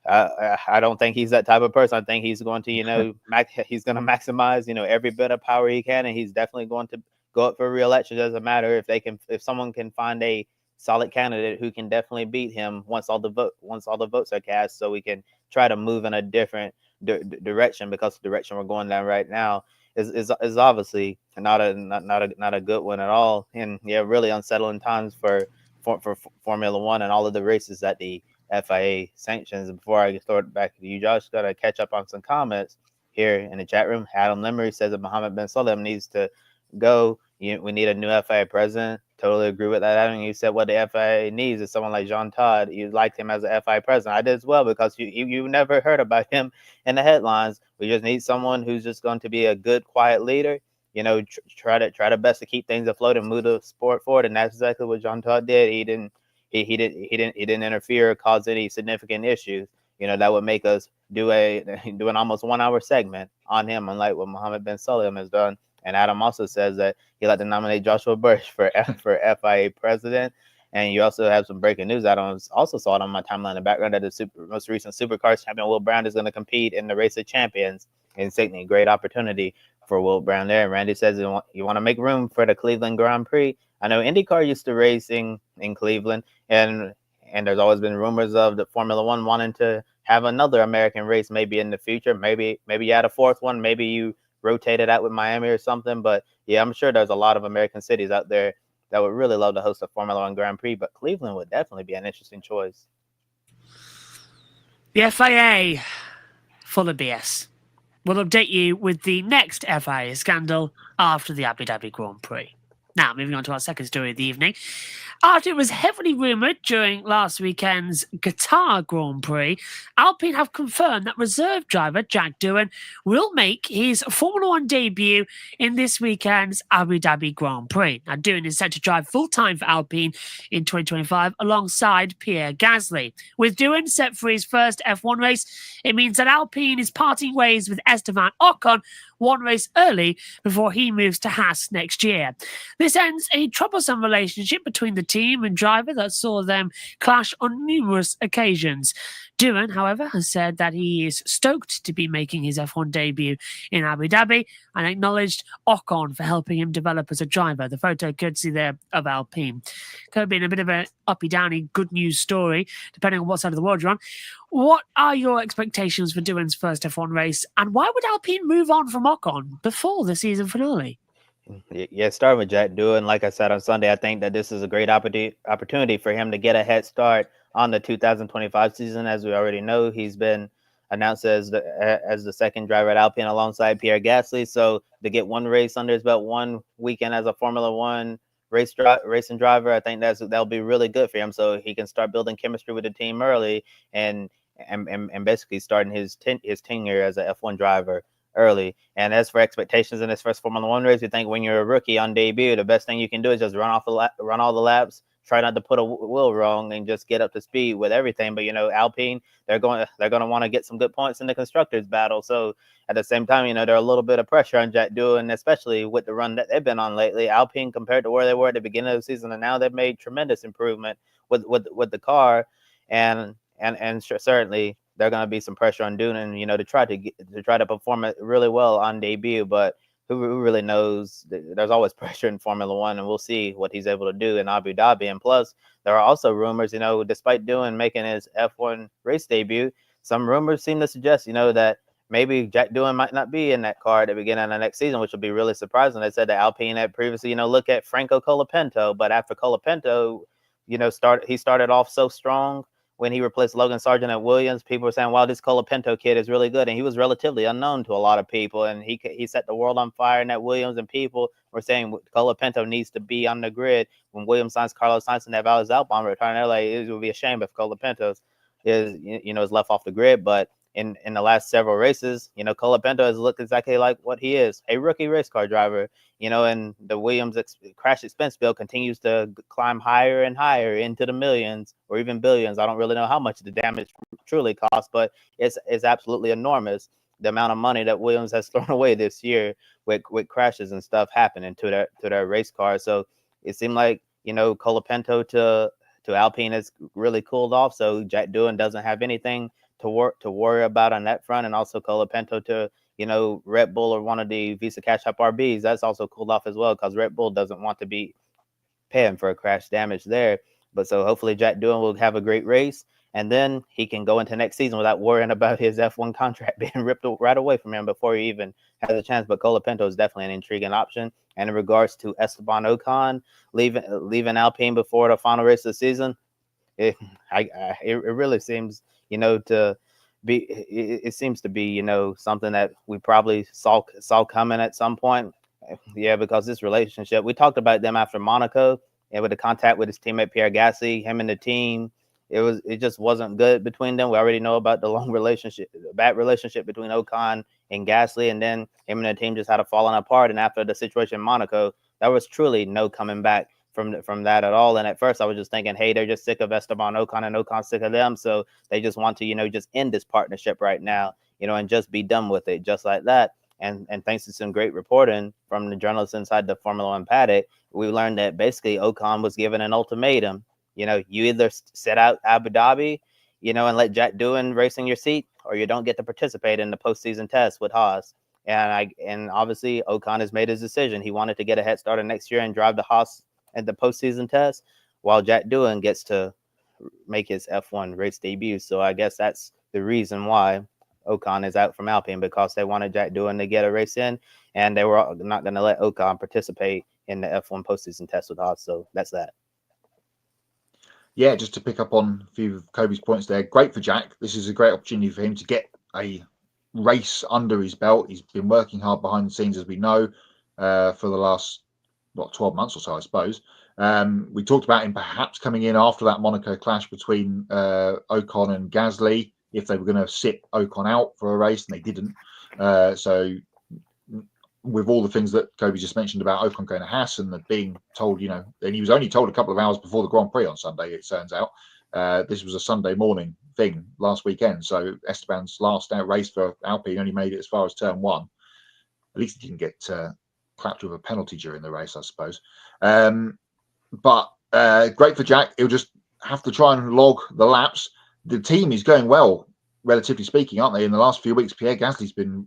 I don't think he's that type of person. I think he's going to, he's going to maximize, every bit of power he can, and he's definitely going to go up for re-election. It doesn't matter if someone can find a solid candidate who can definitely beat him once all the votes are cast, so we can try to move in a different direction, because the direction we're going down right now is obviously not a good one at all. And really unsettling times for Formula One and all of the races that the FIA sanctions. And before I throw it back to you, Josh, got to catch up on some comments here in the chat room. Adam Lemery says that Mohammed bin Sulayem needs to go. We need a new FIA president. Totally agree with that. Adam, you said what the FIA needs is someone like Jean Todt. You liked him as a FIA president. I did as well, because you never heard about him in the headlines. We just need someone who's just going to be a good, quiet leader. Try to best to keep things afloat and move the sport forward. And that's exactly what Jean Todt did. He didn't interfere or cause any significant issues, that would make us do an almost 1 hour segment on him, unlike what Mohammed bin Sulayem has done. And Adam also says that he'd like to nominate Joshua Bush for FIA president. And you also have some breaking news. I also saw it on my timeline in the background that the most recent supercars champion Will Brown is going to compete in the Race of Champions in Sydney. Great opportunity for Will Brown there. And Randy says you want to make room for the Cleveland Grand Prix. I know IndyCar used to racing in Cleveland, and there's always been rumors of the Formula One wanting to have another American race maybe in the future. Maybe you add a fourth one. Maybe you rotate it out with Miami or something. But yeah, I'm sure there's a lot of American cities out there that would really love to host a Formula One Grand Prix, but Cleveland would definitely be an interesting choice. The FIA, full of BS. We'll update you with the next FIA scandal after the Abu Dhabi Grand Prix. Now, moving on to our second story of the evening. After it was heavily rumoured during last weekend's Qatar Grand Prix, Alpine have confirmed that reserve driver Jack Doohan will make his Formula One debut in this weekend's Abu Dhabi Grand Prix. Now, Doohan is set to drive full-time for Alpine in 2025 alongside Pierre Gasly. With Doohan set for his first F1 race, it means that Alpine is parting ways with Esteban Ocon one race early before he moves to Haas next year. This ends a troublesome relationship between the team and driver that saw them clash on numerous occasions. Doohan, however, has said that he is stoked to be making his F1 debut in Abu Dhabi and acknowledged Ocon for helping him develop as a driver. The photo courtesy there of Alpine. Could have been a bit of a uppy-downy good news story, depending on what side of the world you're on. What are your expectations for Doohan's first F1 race, and why would Alpine move on from Ocon before the season finale? Yeah, starting with Jack Doohan, like I said on Sunday, I think that this is a great opportunity for him to get a head start on the 2025 season. As we already know, he's been announced as the second driver at Alpine alongside Pierre Gasly. So to get one race under his belt, one weekend as a Formula One racing driver, I think that'll be really good for him. So he can start building chemistry with the team early and basically starting his tenure as a F1 driver early. And as for expectations in his first Formula One race, you think when you're a rookie on debut, the best thing you can do is just run all the laps, try not to put a wheel wrong, and just get up to speed with everything. But Alpine, they're going to want to get some good points in the constructors battle. So at the same time, there are a little bit of pressure on Jack Doohan, especially with the run that they've been on lately. Alpine, compared to where they were at the beginning of the season, and now they've made tremendous improvement with the car, and certainly there's going to be some pressure on Doohan, to try to perform it really well on debut. But who really knows? There's always pressure in Formula One, and we'll see what he's able to do in Abu Dhabi. And plus, there are also rumors, despite Doohan making his F1 race debut, some rumors seem to suggest, that maybe Jack Doohan might not be in that car at the beginning of the next season, which would be really surprising. They said that Alpine had previously, look at Franco Colapinto, but after Colapinto, he started off so strong when he replaced Logan Sargent at Williams, people were saying, wow, this Colapinto kid is really good. And he was relatively unknown to a lot of people. And he set the world on fire in that Williams, and people were saying Colapinto needs to be on the grid. When Williams signs Carlos Sainz and that Valdez Albon return, they're like, it would be a shame if Colapinto is left off the grid. But in the last several races, Colapinto has looked exactly like what he is, a rookie race car driver, and the Williams crash expense bill continues to climb higher and higher into the millions or even billions. I don't really know how much the damage truly costs, but it's absolutely enormous, the amount of money that Williams has thrown away this year with crashes and stuff happening to their race cars. So it seemed like, Colapinto to Alpine has really cooled off. So Jack Doohan doesn't have anything to worry about on that front, and also Colapinto to Red Bull or one of the Visa Cash App RBs, that's also cooled off as well, because Red Bull doesn't want to be paying for a crash damage there. But so hopefully Jack Doohan will have a great race, and then he can go into next season without worrying about his F1 contract being ripped right away from him before he even has a chance. But Colapinto is definitely an intriguing option. And in regards to Esteban Ocon leaving Alpine before the final race of the season, it really seems to be, it seems to be something that we probably saw coming at some point. Yeah, because this relationship, we talked about them after Monaco, and with the contact with his teammate Pierre Gasly, him and the team, it just wasn't good between them. We already know about the bad relationship between Ocon and Gasly, and then him and the team just had a falling apart. And after the situation in Monaco, there was truly no coming back from that at all. And at first I was just thinking, hey, they're just sick of Esteban Ocon and Ocon's sick of them, so they just want to just end this partnership right now, and just be done with it, just like that. And thanks to some great reporting from the journalists inside the Formula One paddock, we learned that basically Ocon was given an ultimatum. You either sit out Abu Dhabi, and let Jack Doohan race in your seat, or you don't get to participate in the postseason test with Haas. And obviously Ocon has made his decision. He wanted to get a head start next year and drive the Haas at the postseason test, while Jack Doohan gets to make his F1 race debut. So I guess that's the reason why Ocon is out from Alpine, because they wanted Jack Doohan to get a race in, and they were not going to let Ocon participate in the F1 postseason test with Haas. So that's that. Yeah, just to pick up on a few of Kobe's points there, great for Jack. This is a great opportunity for him to get a race under his belt. He's been working hard behind the scenes, as we know, for the last 12 months or so, I suppose. We talked about him perhaps coming in after that Monaco clash between Ocon and Gasly, if they were going to sit Ocon out for a race, and they didn't. So with all the things that Kobe just mentioned about Ocon going to Haas and being told, and he was only told a couple of hours before the Grand Prix on Sunday, it turns out. This was a Sunday morning thing last weekend. So Esteban's last race for Alpine only made it as far as turn one. At least he didn't get clapped with a penalty during the race, I suppose. But great for Jack. He'll just have to try and log the laps. The team is going well, relatively speaking, aren't they? In the last few weeks, Pierre Gasly's been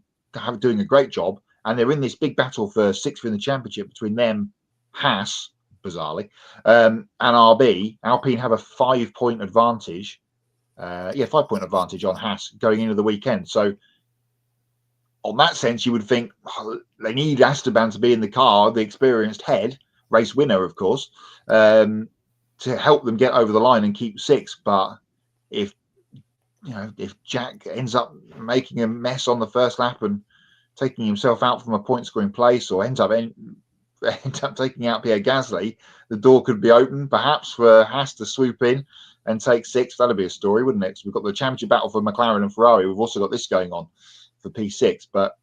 doing a great job, and they're in this big battle for sixth in the championship between them, Haas, bizarrely, and RB. Alpine have a 5-point advantage. 5-point advantage on Haas going into the weekend. So on that sense, you would think they need Esteban to be in the car, the experienced head, race winner, of course, to help them get over the line and keep sixth. But if Jack ends up making a mess on the first lap and taking himself out from a point scoring place, or ends up taking out Pierre Gasly, the door could be open perhaps for Haas to swoop in and take sixth. That'd be a story, wouldn't it? So we've got the championship battle for McLaren and Ferrari. We've also got this going on for P6. But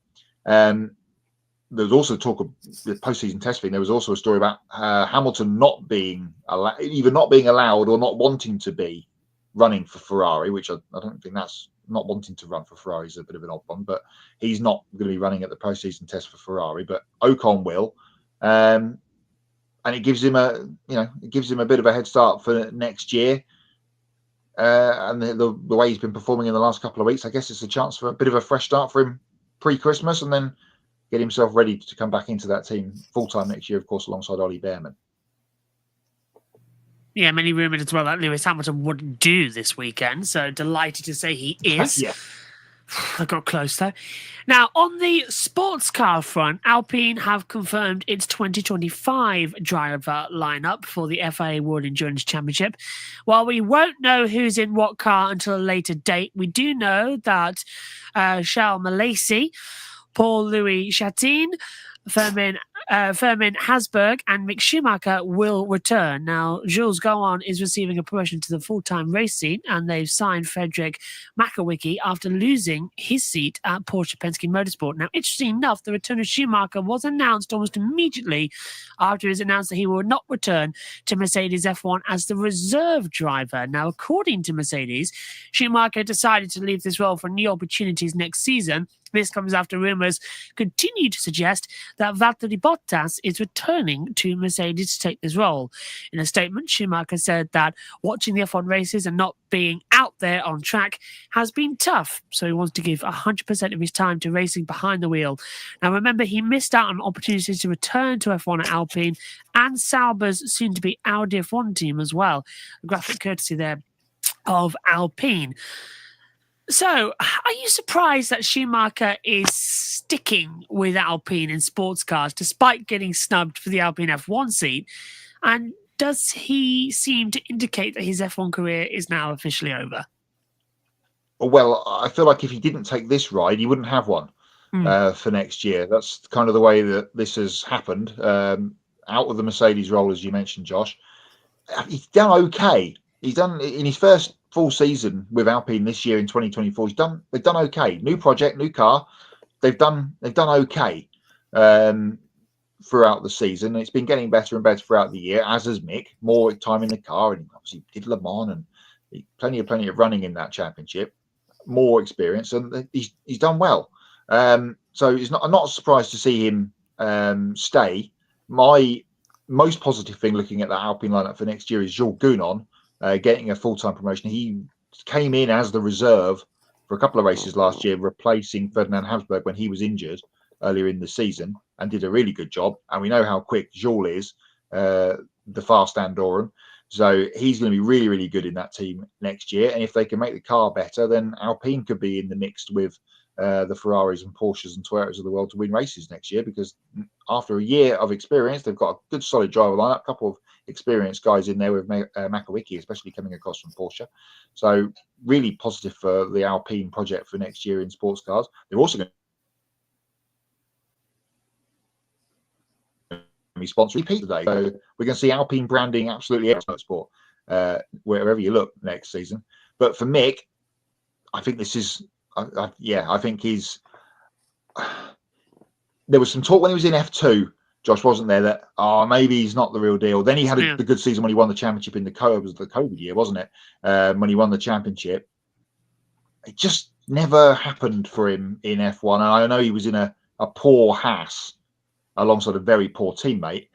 there's also talk of the postseason testing. There was also a story about Hamilton not being allowed or not wanting to be running for Ferrari, which I don't think that's not wanting to run for Ferrari is a bit of an odd one, but he's not going to be running at the postseason test for Ferrari, but Ocon will. And it gives him a bit of a head start for next year. And the way he's been performing in the last couple of weeks, I guess it's a chance for a bit of a fresh start for him pre-Christmas, and then get himself ready to come back into that team full-time next year, of course, alongside Ollie Behrman. Yeah, many rumoured as well that Lewis Hamilton wouldn't do this weekend, so delighted to say he is. Yeah. I got close though. Now, on the sports car front, Alpine have confirmed its 2025 driver lineup for the FIA World Endurance Championship. While we won't know who's in what car until a later date, we do know that Charles Malasey, Paul-Louis Chatin, Firmin Hasberg and Mick Schumacher will return. Now, Jules Gowan is receiving a promotion to the full-time race seat, and they've signed Frederick Makowicki after losing his seat at Porsche Penske Motorsport. Now, interesting enough, the return of Schumacher was announced almost immediately after it was announced that he will not return to Mercedes F1 as the reserve driver. Now, according to Mercedes, Schumacher decided to leave this role for new opportunities next season. This comes after rumours continue to suggest that Valtteri Bottas is returning to Mercedes to take this role. In a statement, Schumacher said that watching the F1 races and not being out there on track has been tough, so he wants to give 100% of his time to racing behind the wheel. Now, remember, he missed out on opportunities to return to F1 at Alpine and Sauber's soon-to-be Audi F1 team as well. A graphic courtesy there of Alpine. So, are you surprised that Schumacher is sticking with Alpine in sports cars despite getting snubbed for the Alpine F1 seat? And does he seem to indicate that his F1 career is now officially over? Well, I feel like if he didn't take this ride, he wouldn't have one for next year. That's kind of the way that this has happened. Out of the Mercedes role, as you mentioned, Josh, he's done okay. He's done in his first full season with Alpine this year in 2024. They've done okay. New project, new car. They've done okay throughout the season. It's been getting better and better throughout the year, as has Mick. More time in the car, and obviously did Le Mans and plenty of running in that championship. More experience, and he's done well. So I'm not surprised to see him stay. My most positive thing looking at that Alpine lineup for next year is Jules Gounon getting a full-time promotion. He came in as the reserve for a couple of races last year, replacing Ferdinand Habsburg when he was injured earlier in the season, and did a really good job. And we know how quick Jules is, the fast Andorran. So he's going to be really, really good in that team next year. And if they can make the car better, then Alpine could be in the mix with the Ferraris and Porsches and Toyotas of the world to win races next year, because after a year of experience, they've got a good solid driver lineup, a couple of experienced guys in there with Makowicki, especially coming across from Porsche. So really positive for the Alpine project for next year in sports cars. They're also going to be sponsoring Pipo today. So we're going to see Alpine branding absolutely every sport, wherever you look next season. But for Mick, I think this is, I think he's. There was some talk when he was in F2, Josh, wasn't there, that maybe he's not the real deal. Then he had a good season when he won the championship in the COVID year, wasn't it? When he won the championship, it just never happened for him in F1. And I know he was in a poor Haas alongside a very poor teammate.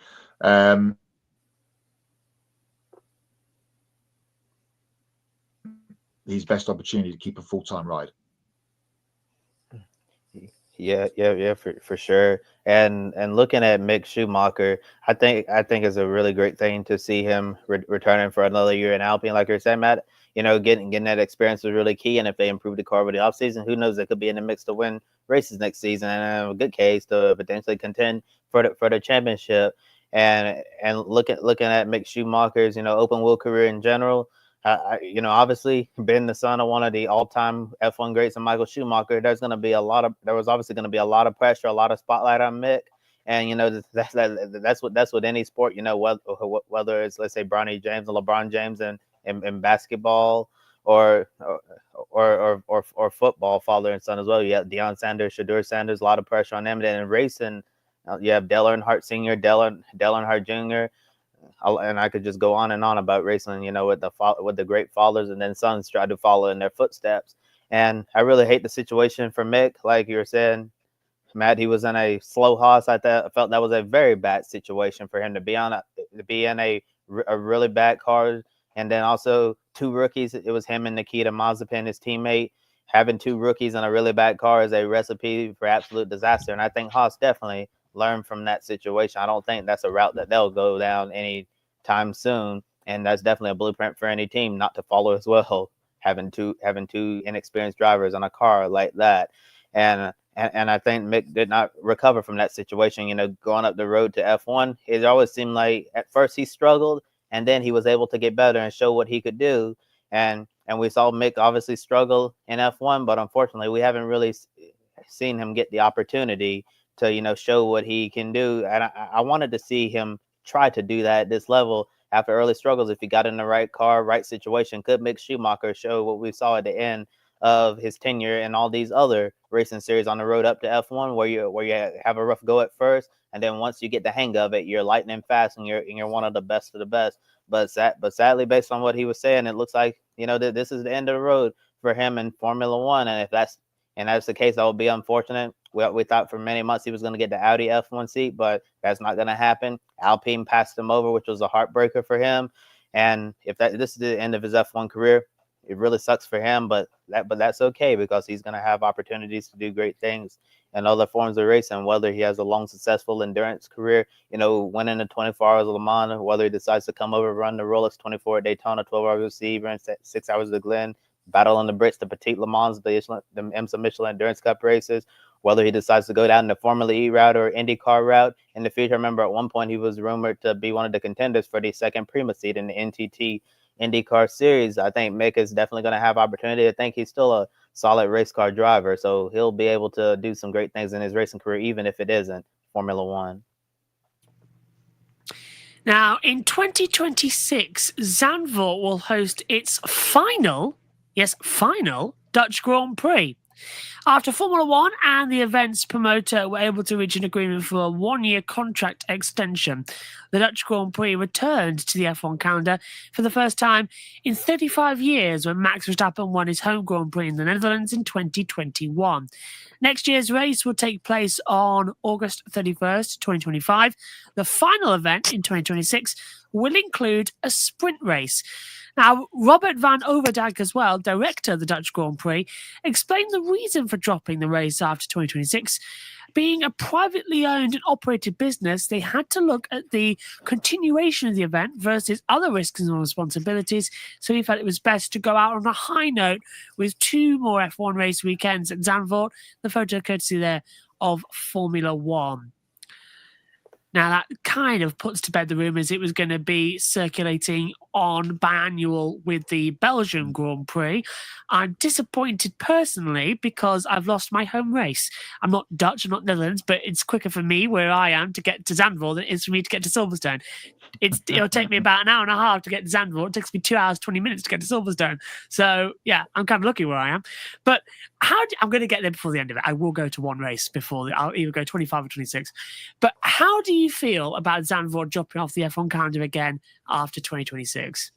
His best opportunity to keep a full-time ride. Yeah, for sure. And looking at Mick Schumacher, I think it's a really great thing to see him returning for another year in Alpine. Like you're saying, Matt, getting that experience was really key. And if they improve the car over the offseason, who knows, they could be in the mix to win races next season, and a good case to potentially contend for the championship. And looking at Mick Schumacher's open wheel career in general. Obviously, being the son of one of the all-time F1 greats, and Michael Schumacher, there was obviously going to be a lot of pressure, a lot of spotlight on Mick, and that's what any sport, whether it's, let's say, Bronny James and LeBron James in basketball or football, father and son as well. You have Deion Sanders, Shedeur Sanders, a lot of pressure on them. And then in racing, you have Dale Earnhardt Sr., Dale Earnhardt Jr., and I could just go on and on about racing, with the great fathers and then sons try to follow in their footsteps. And I really hate the situation for Mick. Like you were saying, Matt, he was in a slow Haas. I felt that was a very bad situation for him to be in a really bad car. And then also two rookies. It was him and Nikita Mazepin, his teammate. Having two rookies in a really bad car is a recipe for absolute disaster. And I think Haas definitely learn from that situation. I don't think that's a route that they'll go down anytime soon, and that's definitely a blueprint for any team not to follow as well. having two inexperienced drivers on a car like that. And I think Mick did not recover from that situation. Going up the road to F1, it always seemed like at first he struggled, and then he was able to get better and show what he could do. And we saw Mick obviously struggle in F1, but unfortunately, we haven't really seen him get the opportunity to show what he can do. And I wanted to see him try to do that at this level after early struggles. If he got in the right car, right situation, could Mick Schumacher show what we saw at the end of his tenure in all these other racing series on the road up to F1, where you have a rough go at first, and then once you get the hang of it, you're lightning fast and you're one of the best of the best. But sadly, based on what he was saying, it looks like that this is the end of the road for him in Formula One. And if that's the case, that would be unfortunate. We thought for many months he was going to get the Audi F1 seat, but that's not going to happen. Alpine passed him over, which was a heartbreaker for him. And if this is the end of his F1 career, it really sucks for him, but that's okay, because he's going to have opportunities to do great things in other forms of racing, whether he has a long, successful endurance career, winning the 24 Hours of Le Mans, whether he decides to come over, run the Rolex 24 at Daytona, 12 Hours of Sea, run 6 hours of Glen, battle on the Brits, the Petit Le Mans, the IMSA Michelin Endurance Cup races, whether he decides to go down the Formula E route or IndyCar route in the future. I remember at one point he was rumored to be one of the contenders for the second Prima seat in the NTT IndyCar series. I think Mick is definitely going to have opportunity. I think he's still a solid race car driver, so he'll be able to do some great things in his racing career, even if it isn't Formula One. Now, in 2026, Zandvoort will host its final Dutch Grand Prix. After Formula One and the event's promoter were able to reach an agreement for a one-year contract extension, the Dutch Grand Prix returned to the F1 calendar for the first time in 35 years, when Max Verstappen won his home Grand Prix in the Netherlands in 2021. Next year's race will take place on August 31st, 2025. The final event in 2026 will include a sprint race. Now, Robert van Overdag as well, director of the Dutch Grand Prix, explained the reason for dropping the race after 2026. Being a privately owned and operated business, they had to look at the continuation of the event versus other risks and responsibilities, so he felt it was best to go out on a high note with 2 more F1 race weekends at Zandvoort. The photo courtesy there of Formula One. Now, that kind of puts to bed the rumours it was going to be circulating on biannual with the Belgian Grand Prix. I'm disappointed personally because I've lost my home race. I'm not Dutch, I'm not Netherlands, but it's quicker for me where I am to get to Zandvoort than it is for me to get to Silverstone. It'll take me about an hour and a half to get to Zandvoort. It takes me 2 hours, 20 minutes to get to Silverstone. So, yeah, I'm kind of lucky where I am. But I'm going to get there before the end of it. I will go to one race before. I'll either go 25 or 26. But how do you feel about Zandvoort dropping off the F1 calendar again after 2026?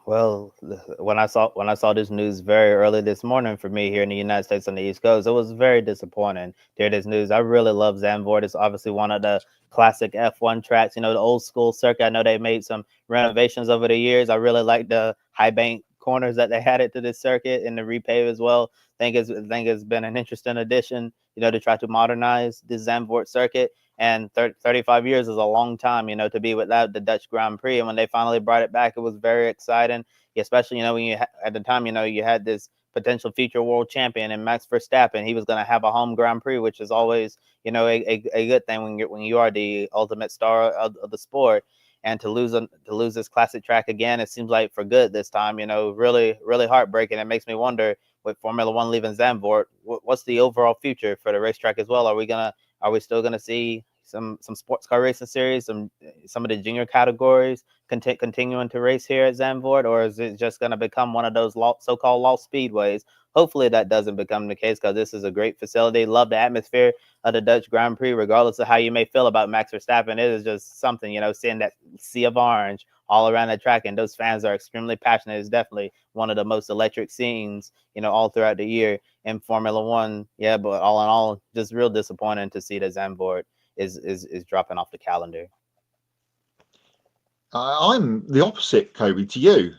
Well, when I saw this news very early this morning for me here in the United States on the East Coast, it was very disappointing to hear this news. I really love Zandvoort. It's obviously one of the classic F1 tracks, the old school circuit. I know they made some renovations over the years. I really like the high bank corners that they added to this circuit and the repave as well. I think it's been an interesting addition, to try to modernize this Zandvoort circuit. And 35 years is a long time, to be without the Dutch Grand Prix. And when they finally brought it back, it was very exciting, especially, when at the time, you had this potential future world champion in Max Verstappen. He was going to have a home Grand Prix, which is always, a good thing when you are the ultimate star of the sport. And to lose this classic track again, it seems like for good this time, really, really heartbreaking. It makes me wonder, with Formula One leaving Zandvoort, what's the overall future for the racetrack as well? Are we still gonna see some sports car racing series, some of the junior categories continuing to race here at Zandvoort, or is it just gonna become one of those so-called lost speedways? Hopefully that doesn't become the case, because this is a great facility. Love the atmosphere of the Dutch Grand Prix, regardless of how you may feel about Max Verstappen. It is just something, seeing that sea of orange all around the track, and those fans are extremely passionate. It's definitely one of the most electric scenes, all throughout the year in Formula One. Yeah, but all in all, just real disappointing to see that Zandvoort is dropping off the calendar. I'm the opposite, Kobe, to you.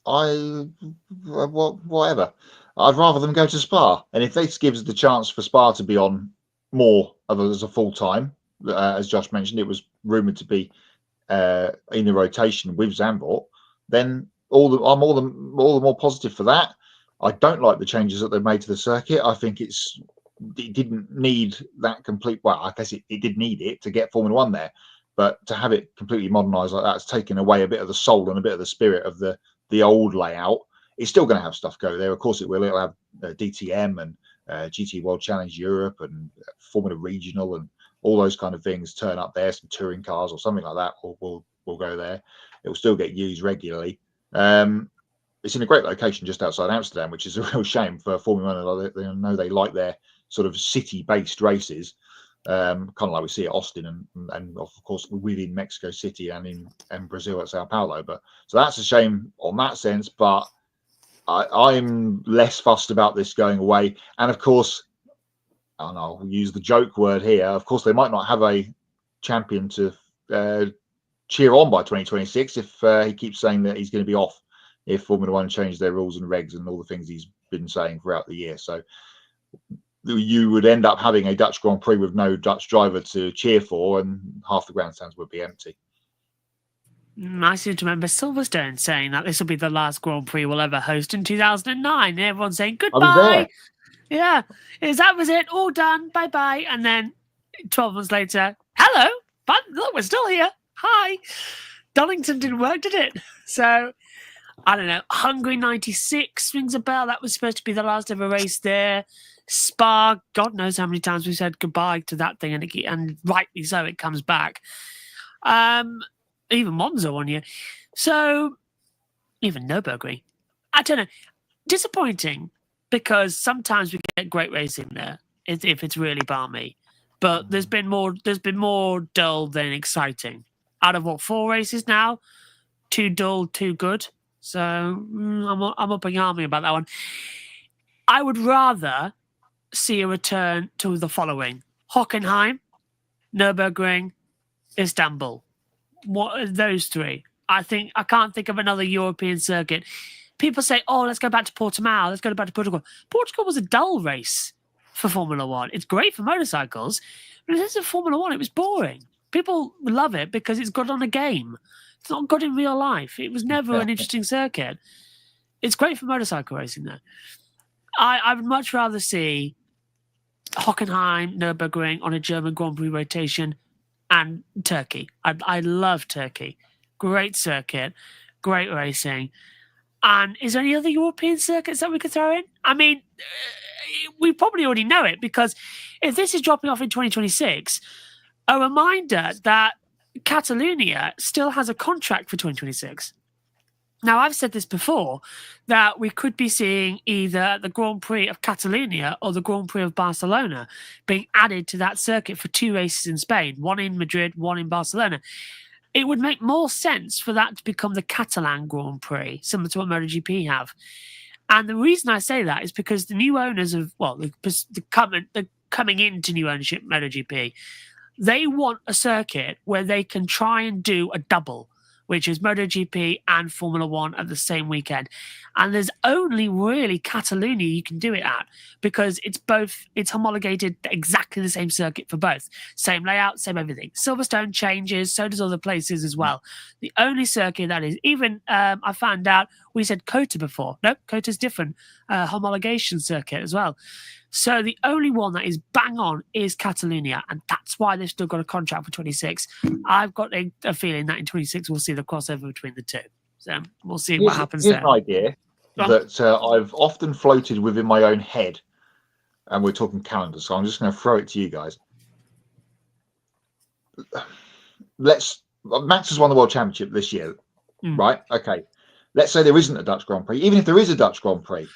Whatever. I'd rather them go to Spa, and if this gives the chance for Spa to be on more of as a full time, as Josh mentioned, it was rumored to be in the rotation with Zandvoort, then I'm all the more positive for that. I don't like the changes that they've made to the circuit. I think it didn't need that complete. Well, I guess it did need it to get Formula One there, but to have it completely modernised like that's taken away a bit of the soul and a bit of the spirit of the old layout. It's still going to have stuff go there. Of course, it will. It'll have DTM and GT World Challenge Europe and Formula Regional and all those kind of things turn up there. Some touring cars or something like that will go there. It will still get used regularly. It's in a great location just outside Amsterdam, which is a real shame for Formula One. They know they like their sort of city-based races, kind of like we see at Austin and of course within Mexico City and in Brazil at Sao Paulo. But so that's a shame on that sense. But I'm less fussed about this going away. And of course, and I'll use the joke word here. Of course, they might not have a champion to cheer on by 2026 if he keeps saying that he's going to be off if Formula One change their rules and regs and all the things he's been saying throughout the year. So you would end up having a Dutch Grand Prix with no Dutch driver to cheer for, and half the grandstands would be empty. I seem to remember Silverstone saying that this will be the last Grand Prix we'll ever host in 2009. Everyone's saying goodbye. Yeah, that was it. All done. Bye-bye. And then 12 months later, hello, but look, we're still here. Hi. Donington didn't work, did it? So, I don't know. Hungary 96 rings a bell. That was supposed to be the last ever race there. Spa, God knows how many times we said goodbye to that thing, and rightly so, it comes back. Even Monza 1 year. So, even Nürburgring. I don't know. Disappointing, because sometimes we get great racing there, if it's really balmy. But there's been more dull than exciting. Out of 4 races now? 2 dull, 2 good. So I'm up in the army about that one. I would rather see a return to the following: Hockenheim, Nürburgring, Istanbul. What are those 3? I can't think of another European circuit. People say, "Oh, let's go back to Portimao. Let's go back to Portugal." Portugal was a dull race for Formula One. It's great for motorcycles, but this is Formula One. It was boring. People love it because it's good on a game. It's not good in real life. It was never an interesting circuit. It's great for motorcycle racing, though. I would much rather see Hockenheim, Nürburgring on a German Grand Prix rotation, and Turkey. I love Turkey. Great circuit, great racing. And is there any other European circuits that we could throw in? I mean, we probably already know it, because if this is dropping off in 2026, a reminder that Catalonia still has a contract for 2026. Now, I've said this before, that we could be seeing either the Grand Prix of Catalonia or the Grand Prix of Barcelona being added to that circuit for 2 races in Spain, one in Madrid, one in Barcelona. It would make more sense for that to become the Catalan Grand Prix, similar to what MotoGP have. And the reason I say that is because the new owners of, the coming into new ownership MotoGP, they want a circuit where they can try and do a double, which is MotoGP and Formula One at the same weekend. And there's only really Catalonia you can do it at, because it's homologated exactly the same circuit for both. Same layout, same everything. Silverstone changes, so does other places as well. The only circuit that is, even I found out, we said Kota before. Nope, Kota's different. Homologation circuit as well. So the only one that is bang on is Catalonia, and that's why they've still got a contract for 26. I've got a feeling that in 26 we'll see the crossover between the 2. So we'll see what happens there. Here's an idea that I've often floated within my own head, and we're talking calendar, so I'm just going to throw it to you guys. Max has won the World Championship this year, right? Okay. Let's say there isn't a Dutch Grand Prix. Even if there is a Dutch Grand Prix,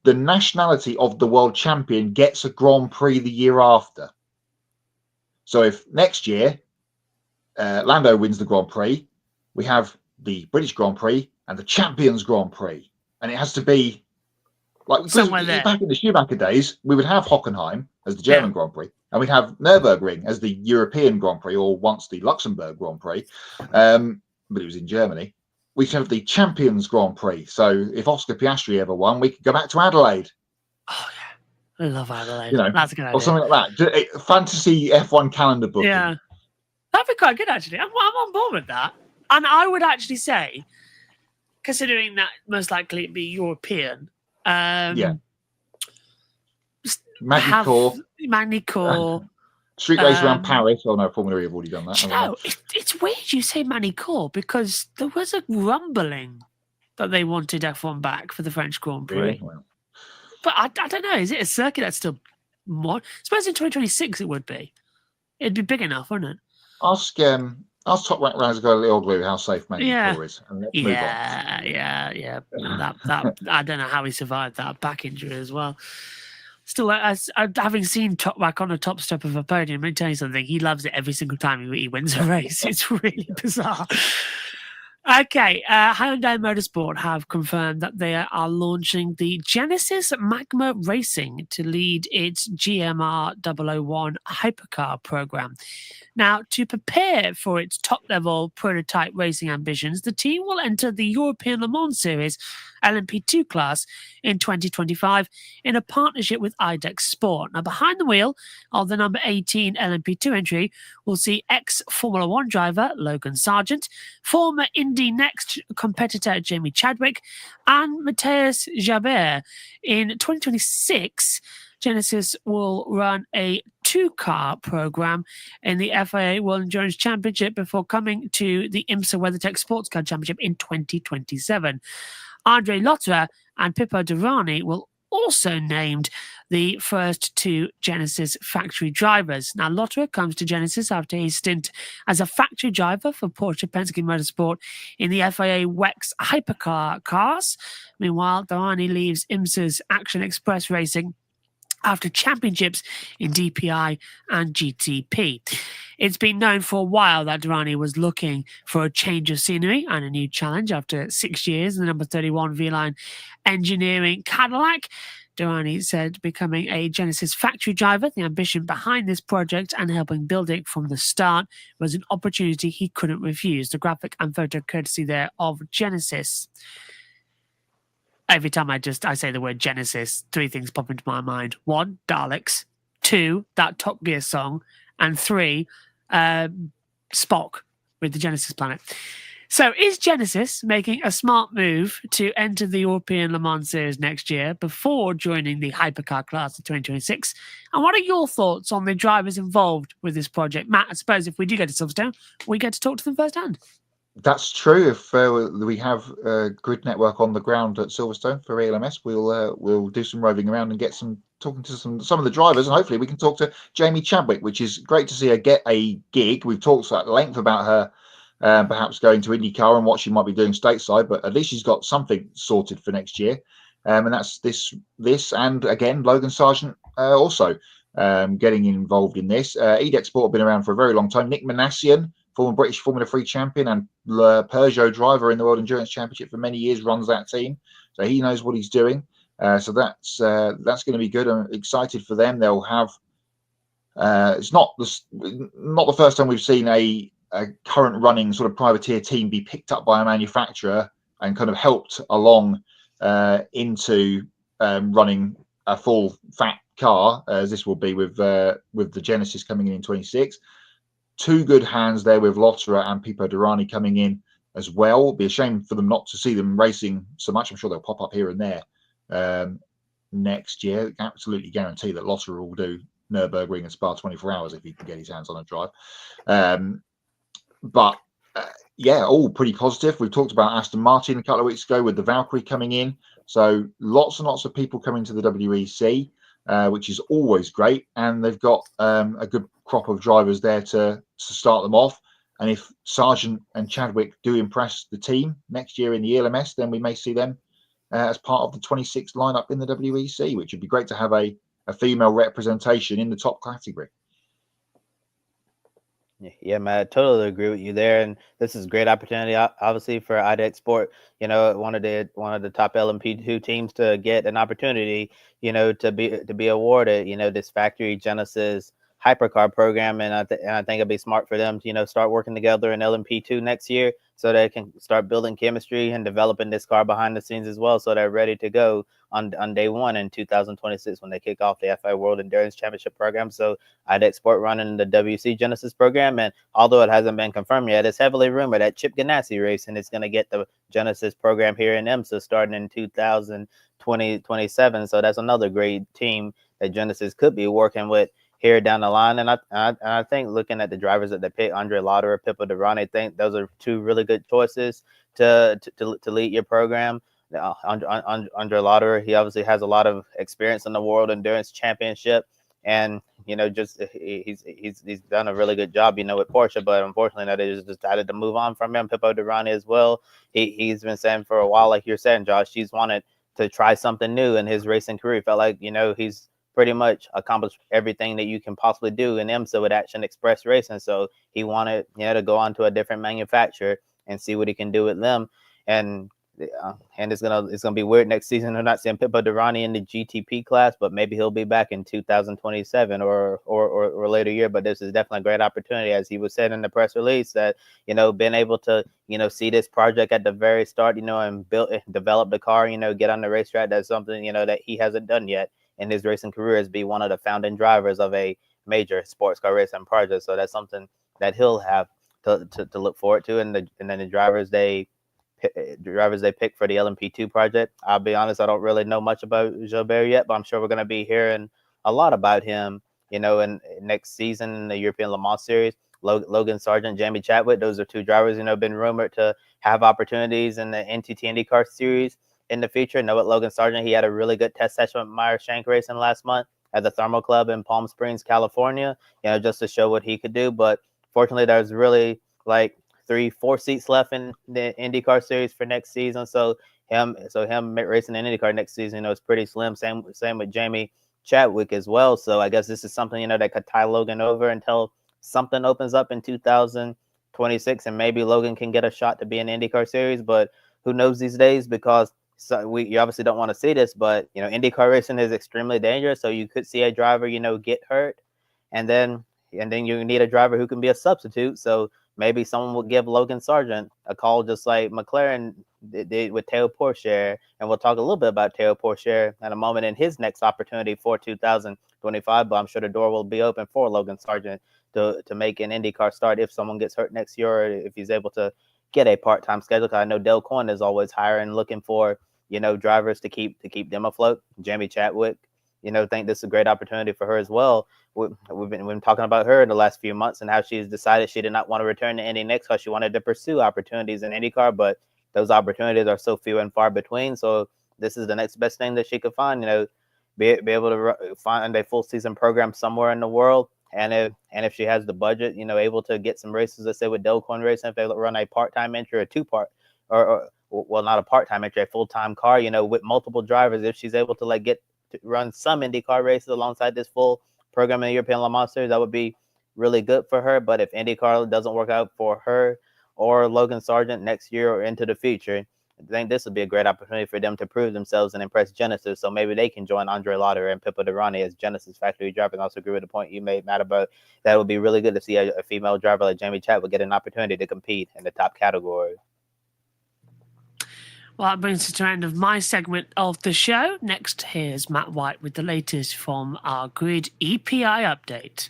the nationality of the world champion gets a Grand Prix the year after. So if next year Lando wins the Grand Prix, we have the British Grand Prix and the Champions Grand Prix. And it has to be like somewhere there. Back in the Schumacher days, we would have Hockenheim as the German Grand Prix, and we'd have Nürburgring as the European Grand Prix, or once the Luxembourg Grand Prix, but it was in Germany. We should have the Champions Grand Prix. So if Oscar Piastri ever won, we could go back to Adelaide. Oh, yeah. I love Adelaide. That's a good idea. Or something like that. Fantasy F1 calendar booking. Yeah. That'd be quite good, actually. I'm on board with that. And I would actually say, considering that most likely it'd be European. Yeah. Have Magny Core. Street race around Paris. Oh no, Formula E have already done that. Do you know, it's weird you say Manicourt because there was a rumbling that they wanted F1 back for the French Grand Prix. Really? Well. But I don't know. Is it a circuit that's still more? I suppose in 2026 it would be. It'd be big enough, wouldn't it? Ask Top Rack Razgo Little Glue how safe Manicourt is. And let's move on. Yeah. That I don't know how he survived that back injury as well. Still, having seen Top Rack on the top step of a podium, let me tell you something. He loves it every single time he wins a race. It's really bizarre. Okay, Hyundai Motorsport have confirmed that they are launching the Genesis Magma Racing to lead its GMR 001 hypercar program. Now, to prepare for its top-level prototype racing ambitions, the team will enter the European Le Mans Series LMP2 class in 2025 in a partnership with IDEX Sport. Now, behind the wheel of the number 18 LMP2 entry, we'll see ex-Formula One driver Logan Sargent, former Indy Next competitor Jamie Chadwick, and Matthias Jabert. In 2026, Genesis will run a two-car program in the FIA World Endurance Championship before coming to the IMSA WeatherTech Sports Car Championship in 2027. Andre Lotterer and Pipo Derani will also named the first two Genesis factory drivers. Now, Lotterer comes to Genesis after his stint as a factory driver for Porsche Penske Motorsport in the FIA WEX hypercar cars. Meanwhile, Derani leaves IMSA's Action Express Racing after championships in DPI and GTP. It's been known for a while that Derani was looking for a change of scenery and a new challenge after 6 years in the number 31 V-Line engineering Cadillac. Derani said becoming a Genesis factory driver, the ambition behind this project and helping build it from the start was an opportunity he couldn't refuse. The graphic and photo courtesy there of Genesis. Every time I say the word Genesis, three things pop into my mind. 1, Daleks. 2, that Top Gear song. And 3, Spock with the Genesis planet. So is Genesis making a smart move to enter the European Le Mans Series next year before joining the hypercar class of 2026? And what are your thoughts on the drivers involved with this project? Matt, I suppose if we do go to Silverstone, we get to talk to them firsthand. That's true. If we have a grid network on the ground at Silverstone for ELMS, we'll do some roving around and get talking to some of the drivers, and hopefully we can talk to Jamie Chadwick, which is great to see her get a gig. We've talked at length about her perhaps going to IndyCar and what she might be doing stateside, but at least she's got something sorted for next year, and that's this and again Logan Sargent also getting involved in this. IDEX Sport have been around for a very long time. Nick Manassian, former British Formula 3 champion and Peugeot driver in the World Endurance Championship for many years, runs that team. So he knows what he's doing. So that's going to be good. I'm excited for them. They'll have. It's not the first time we've seen a current running sort of privateer team be picked up by a manufacturer and kind of helped along into running a full fat car, as this will be with the Genesis coming in 26. Two good hands there with Lotterer and Pipo Derani coming in as well. It'll be a shame for them not to see them racing so much. I'm sure they'll pop up here and there next year. Absolutely guarantee that Lotterer will do Nürburgring and Spa 24 hours if he can get his hands on a drive. But all pretty positive. We've talked about Aston Martin a couple of weeks ago with the Valkyrie coming in. So lots and lots of people coming to the WEC, which is always great. And they've got a good crop of drivers there to start them off. And if Sargent and Chadwick do impress the team next year in the ELMS, then we may see them as part of the 26th lineup in the WEC, which would be great to have a female representation in the top category. Yeah, man, I totally agree with you there, and this is a great opportunity, obviously, for IDEX Sport. One of the top LMP2 teams to get an opportunity, to be awarded, this factory Genesis hypercar program, and I think it'd be smart for them to start working together in LMP2 next year, so they can start building chemistry and developing this car behind the scenes as well, so they're ready to go on day one in 2026 when they kick off the FIA World Endurance Championship program. So IDEX Sport running the WC Genesis program, and although it hasn't been confirmed yet, it's heavily rumored that Chip Ganassi Racing is going to get the Genesis program here in IMSA starting in 2027. So that's another great team that Genesis could be working with here down the line. And I think looking at the drivers that they pick, Andre Lotterer, Pipo Derani, I think those are two really good choices to lead your program. Andre Lotterer, he obviously has a lot of experience in the World Endurance Championship, and just he's done a really good job, with Porsche. But unfortunately, they just decided to move on from him. Pipo Derani as well. He's been saying for a while, like you're saying, Josh, he's wanted to try something new in his racing career. He felt like he's pretty much accomplished everything that you can possibly do in IMSA with Action Express Racing. So he wanted, to go on to a different manufacturer and see what he can do with them. And it's gonna be weird next season. I'm not seeing Pipo Derani in the GTP class, but maybe he'll be back in 2027 or later year. But this is definitely a great opportunity, as he was said in the press release, that being able to see this project at the very start, and develop the car, get on the racetrack. That's something that he hasn't done yet in his racing career, is be one of the founding drivers of a major sports car racing project. So that's something that he'll have to look forward to. And then the drivers they pick for the LMP2 project, I'll be honest, I don't really know much about Gilbert yet, but I'm sure we're going to be hearing a lot about him, in next season in the European Le Mans Series. Logan Sargent, Jamie Chadwick, those are two drivers, been rumored to have opportunities in the NTT IndyCar Series in the future. Know what, Logan Sargent, he had a really good test session with Meyer Shank Racing last month at the Thermal Club in Palm Springs, California, just to show what he could do. But fortunately, there's really like 3-4 seats left in the IndyCar Series for next season. So him racing in IndyCar next season, is pretty slim. Same with Jamie Chadwick as well. So I guess this is something, that could tie Logan over until something opens up in 2026, and maybe Logan can get a shot to be in the IndyCar Series. But who knows these days, because you obviously don't want to see this, but IndyCar racing is extremely dangerous. So you could see a driver, get hurt, and then you need a driver who can be a substitute. So maybe someone will give Logan Sargent a call, just like McLaren did with Théo Pourchaire. And we'll talk a little bit about Théo Pourchaire in a moment in his next opportunity for 2025. But I'm sure the door will be open for Logan Sargent to make an IndyCar start if someone gets hurt next year, or if he's able to get a part-time schedule. Because I know Dale Coyne is always hiring, looking for drivers to keep them afloat. Jamie Chadwick, think this is a great opportunity for her as well. We've been talking about her in the last few months, and how she's decided she did not want to return to Indy next, because she wanted to pursue opportunities in IndyCar, but those opportunities are so few and far between. So this is the next best thing that she could find, be able to find a full season program somewhere in the world. And if she has the budget, able to get some races, let's say with Dale Coyne Racing, if they run a part-time entry, or two-part, or not a part-time entry, a full-time car, with multiple drivers, if she's able to get to run some IndyCar races alongside this full program in the European Le Mans Series, that would be really good for her. But if IndyCar doesn't work out for her or Logan Sargent next year or into the future, I think this would be a great opportunity for them to prove themselves and impress Genesis. So maybe they can join Andre Lotterer and Pipo Derani as Genesis factory driver. And I also agree with the point you made, Matt, about that would be really good to see a female driver like Jamie Chadwick get an opportunity to compete in the top category. Well, that brings us to the end of my segment of the show. Next, here's Matt White with the latest from our Grid EPI update.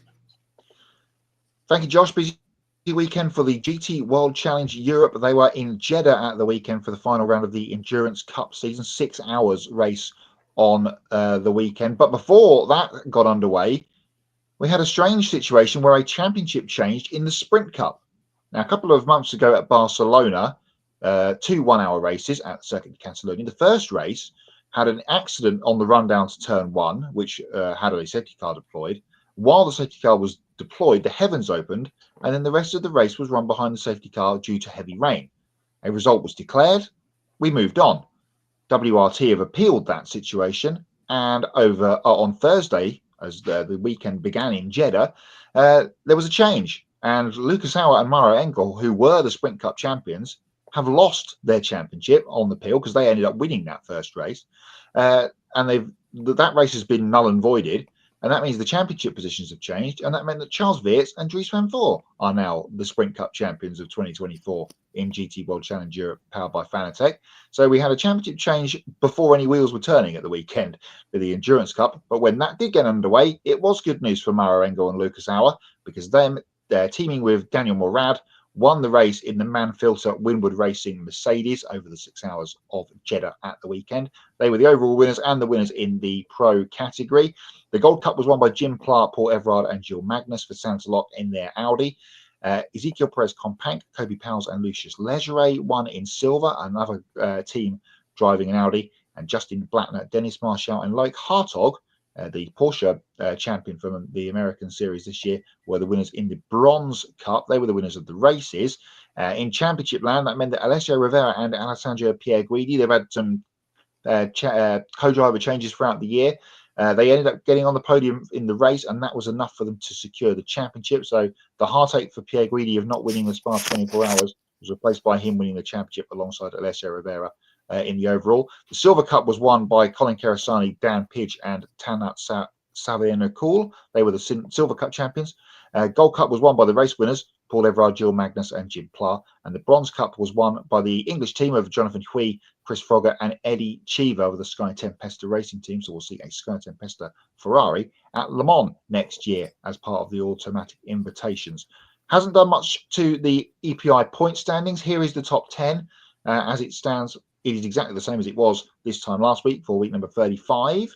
Thank you, Josh. Busy weekend for the GT World Challenge Europe. They were in Jeddah at the weekend for the final round of the Endurance Cup season. 6 hours race on the weekend. But before that got underway, we had a strange situation where a championship changed in the Sprint Cup. Now, a couple of months ago at Barcelona, 2 1-hour races at Circuit de Catalunya. The first race had an accident on the run down to turn 1, which had a safety car deployed. While the safety car was deployed, the heavens opened, and then the rest of the race was run behind the safety car due to heavy rain. A result was declared. We moved on. WRT have appealed that situation, and over on Thursday, as the weekend began in Jeddah, there was a change, and Lucas Hauer and Maro Engel, who were the Sprint Cup champions, have lost their championship on the appeal because they ended up winning that first race, and that race has been null and voided. And that means the championship positions have changed. And that meant that Charles Weerts and Dries Van Voor are now the Sprint Cup champions of 2024 in GT World Challenge Europe, powered by Fanatec. So we had a championship change before any wheels were turning at the weekend for the Endurance Cup. But when that did get underway, it was good news for Mauro Engel and Lucas Auer, because they're teaming with Daniel Morad, won the race in the Manfilter Winwood Racing Mercedes over the 6 hours of Jeddah at the weekend. They were the overall winners and the winners in the pro category. The Gold Cup was won by Jim Pla, Paul Everard and Gilles Magnus for Santalot in their Audi. Ezekiel Perez Companc, Kobe Powles and Lucius Legere won in silver, another team driving an Audi. And Justin Blattner, Dennis Marshall and Loic Hartog, the Porsche champion from the American Series this year, were the winners in the Bronze Cup. They were the winners of the races. In Championship land, that meant that Alessio Rivera and Alessandro Pierguidi, they've had some co-driver changes throughout the year. They ended up getting on the podium in the race, and that was enough for them to secure the championship. So the heartache for Pierguidi of not winning the Spa 24 Hours was replaced by him winning the championship alongside Alessio Rivera in the overall. The Silver Cup was won by Colin Kerasani, Dan Pidge and Tanat Saviano-Cool. They were the Silver Cup champions. Gold Cup was won by the race winners, Paul Everard, Gilles Magnus and Jim Pla. And the Bronze Cup was won by the English team of Jonathan Hui, Chris Frogger and Eddie Cheever of the Sky Tempesta racing team. So we'll see a Sky Tempesta Ferrari at Le Mans next year as part of the automatic invitations. Hasn't done much to the EPI point standings. Here is the top 10 as it stands. It is exactly the same as it was this time last week for week number 35.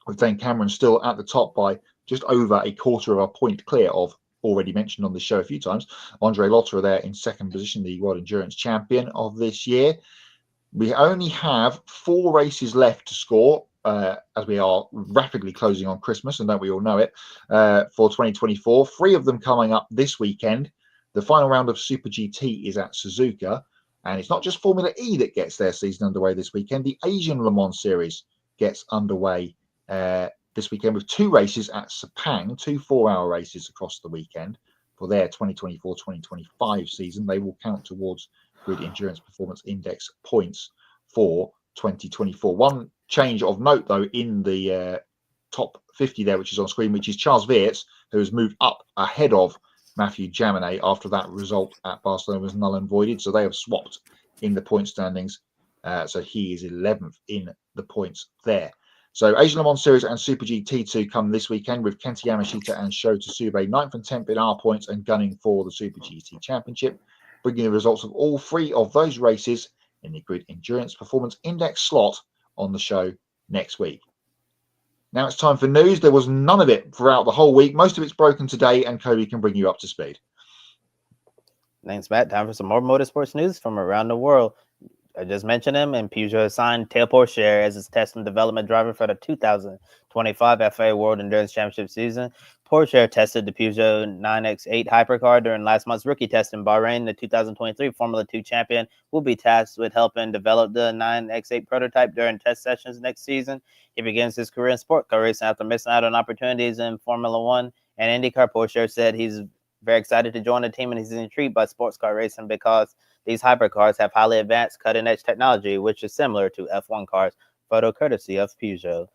With Dane Cameron still at the top by just over a quarter of a point clear of, already mentioned on the show a few times, Andre Lotterer there in second position, the World Endurance Champion of this year. We only have 4 races left to score as we are rapidly closing on Christmas, and don't we all know it, for 2024. 3 of them coming up this weekend. The final round of Super GT is at Suzuka, and it's not just Formula E that gets their season underway this weekend. The Asian Le Mans Series gets underway this weekend with 2 races at Sepang, 2 4-hour races across the weekend for their 2024-2025 season. They will count towards Grid Endurance Performance Index points for 2024. One change of note, though, in the top 50 there, which is on screen, which is Charles Weerts, who has moved up ahead of Matthew Jaminet after that result at Barcelona was null and voided. So they have swapped in the point standings. So he is 11th in the points there. So Asian Le Mans Series and Super GT2 come this weekend with Kenta Yamashita and Sho Tsube 9th and 10th in our points and gunning for the Super GT Championship, bringing the results of all 3 of those races in the Grid Endurance Performance Index slot on the show next week. Now it's time for news. There was none of it throughout the whole week. Most of it's broken today, and Kobe can bring you up to speed. Thanks, Matt. Time for some more motorsports news from around the world. I just mentioned him, and Peugeot assigned Théo Pourchaire as its test and development driver for the 2025 FIA World Endurance Championship season. Pourchaire tested the Peugeot 9X8 hypercar during last month's rookie test in Bahrain. The 2023 Formula 2 champion will be tasked with helping develop the 9X8 prototype during test sessions next season. He begins his career in sport car racing after missing out on opportunities in Formula 1 and IndyCar. Pourchaire said he's very excited to join the team, and he's intrigued by sports car racing because these hypercars have highly advanced cutting-edge technology, which is similar to F1 cars, photo courtesy of Peugeot.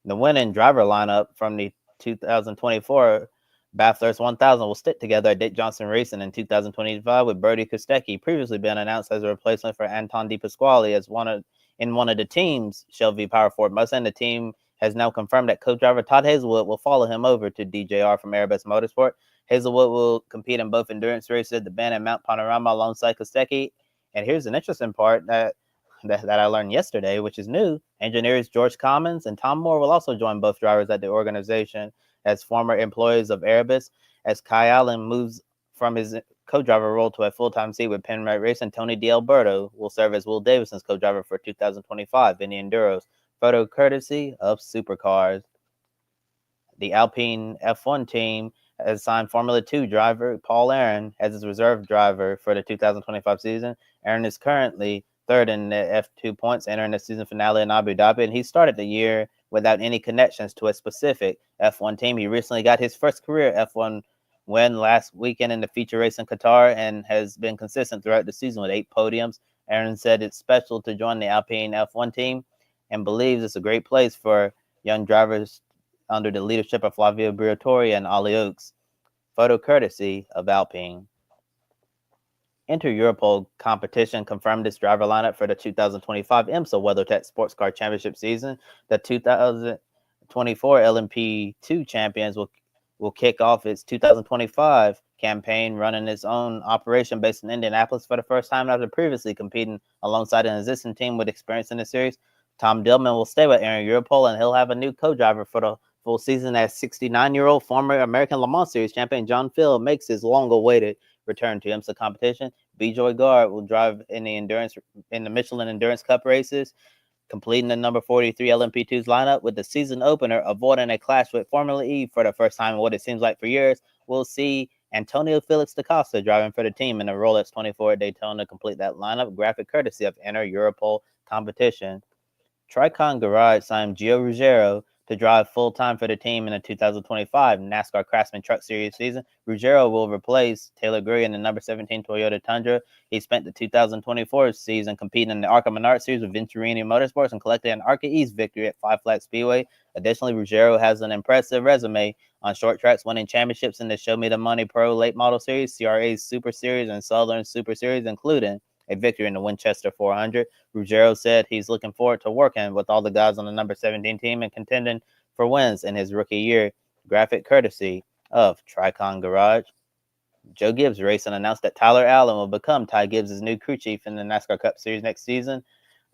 The winning driver lineup from the 2024 Bathurst 1000 will stick together at Dick Johnson Racing in 2025 with Brody Kostecki, previously been announced as a replacement for Anton De Pasquale as one of the team's Shelby Power Ford Mustang. The team has now confirmed that co-driver Todd Hazelwood will follow him over to DJR from Airbus Motorsport. Hazelwood will compete in both endurance races at the Bend and Mount Panorama alongside Kostecki. And here's an interesting part that I learned yesterday, which is new. Engineers George Commons and Tom Moore will also join both drivers at the organization as former employees of Airbus. As Kai Allen moves from his co-driver role to a full-time seat with Penrite Racing, Tony D'Alberto will serve as Will Davison's co-driver for 2025 in the Enduros, photo courtesy of Supercars. The Alpine F1 team has signed Formula 2 driver Paul Aaron as his reserve driver for the 2025 season. Aaron is currently 3rd in the F2 points, entering the season finale in Abu Dhabi, and he started the year without any connections to a specific F1 team. He recently got his first career F1 win last weekend in the feature race in Qatar and has been consistent throughout the season with 8 podiums. Aaron said it's special to join the Alpine F1 team and believes it's a great place for young drivers under the leadership of Flavio Briatore and Ollie Oakes. Photo courtesy of Alpine. Inter-Europol competition confirmed its driver lineup for the 2025 IMSA WeatherTech Sports Car Championship season. The 2024 LMP2 champions will kick off its 2025 campaign, running its own operation based in Indianapolis for the first time after previously competing alongside an existing team with experience in the series. Tom Dillman will stay with Aaron Europol, and he'll have a new co-driver for the full season as 69-year-old former American Le Mans Series champion John Field makes his long-awaited return to IMSA competition. Bijoy Garg will drive in the Michelin Endurance Cup races, completing the number 43 LMP2's lineup with the season opener, avoiding a clash with Formula E for the first time in what it seems like for years. We'll see Antonio Felix da Costa driving for the team in the Rolex 24 at Daytona complete that lineup, graphic courtesy of Inter-Europol competition. Tricon Garage signed Gio Ruggiero to drive full-time for the team in the 2025 NASCAR Craftsman Truck Series season. Ruggiero will replace Taylor Gray in the number 17 Toyota Tundra. He spent the 2024 season competing in the ARCA Menard Series with Venturini Motorsports and collected an ARCA East victory at Five Flags Speedway. Additionally, Ruggiero has an impressive resume on short tracks, winning championships in the Show Me the Money Pro Late Model Series, CRA's Super Series, and Southern Super Series, including a victory in the Winchester 400. Ruggiero said he's looking forward to working with all the guys on the number 17 team and contending for wins in his rookie year. Graphic courtesy of Tricon Garage. Joe Gibbs Racing announced that Tyler Allen will become Ty Gibbs' new crew chief in the NASCAR Cup Series next season.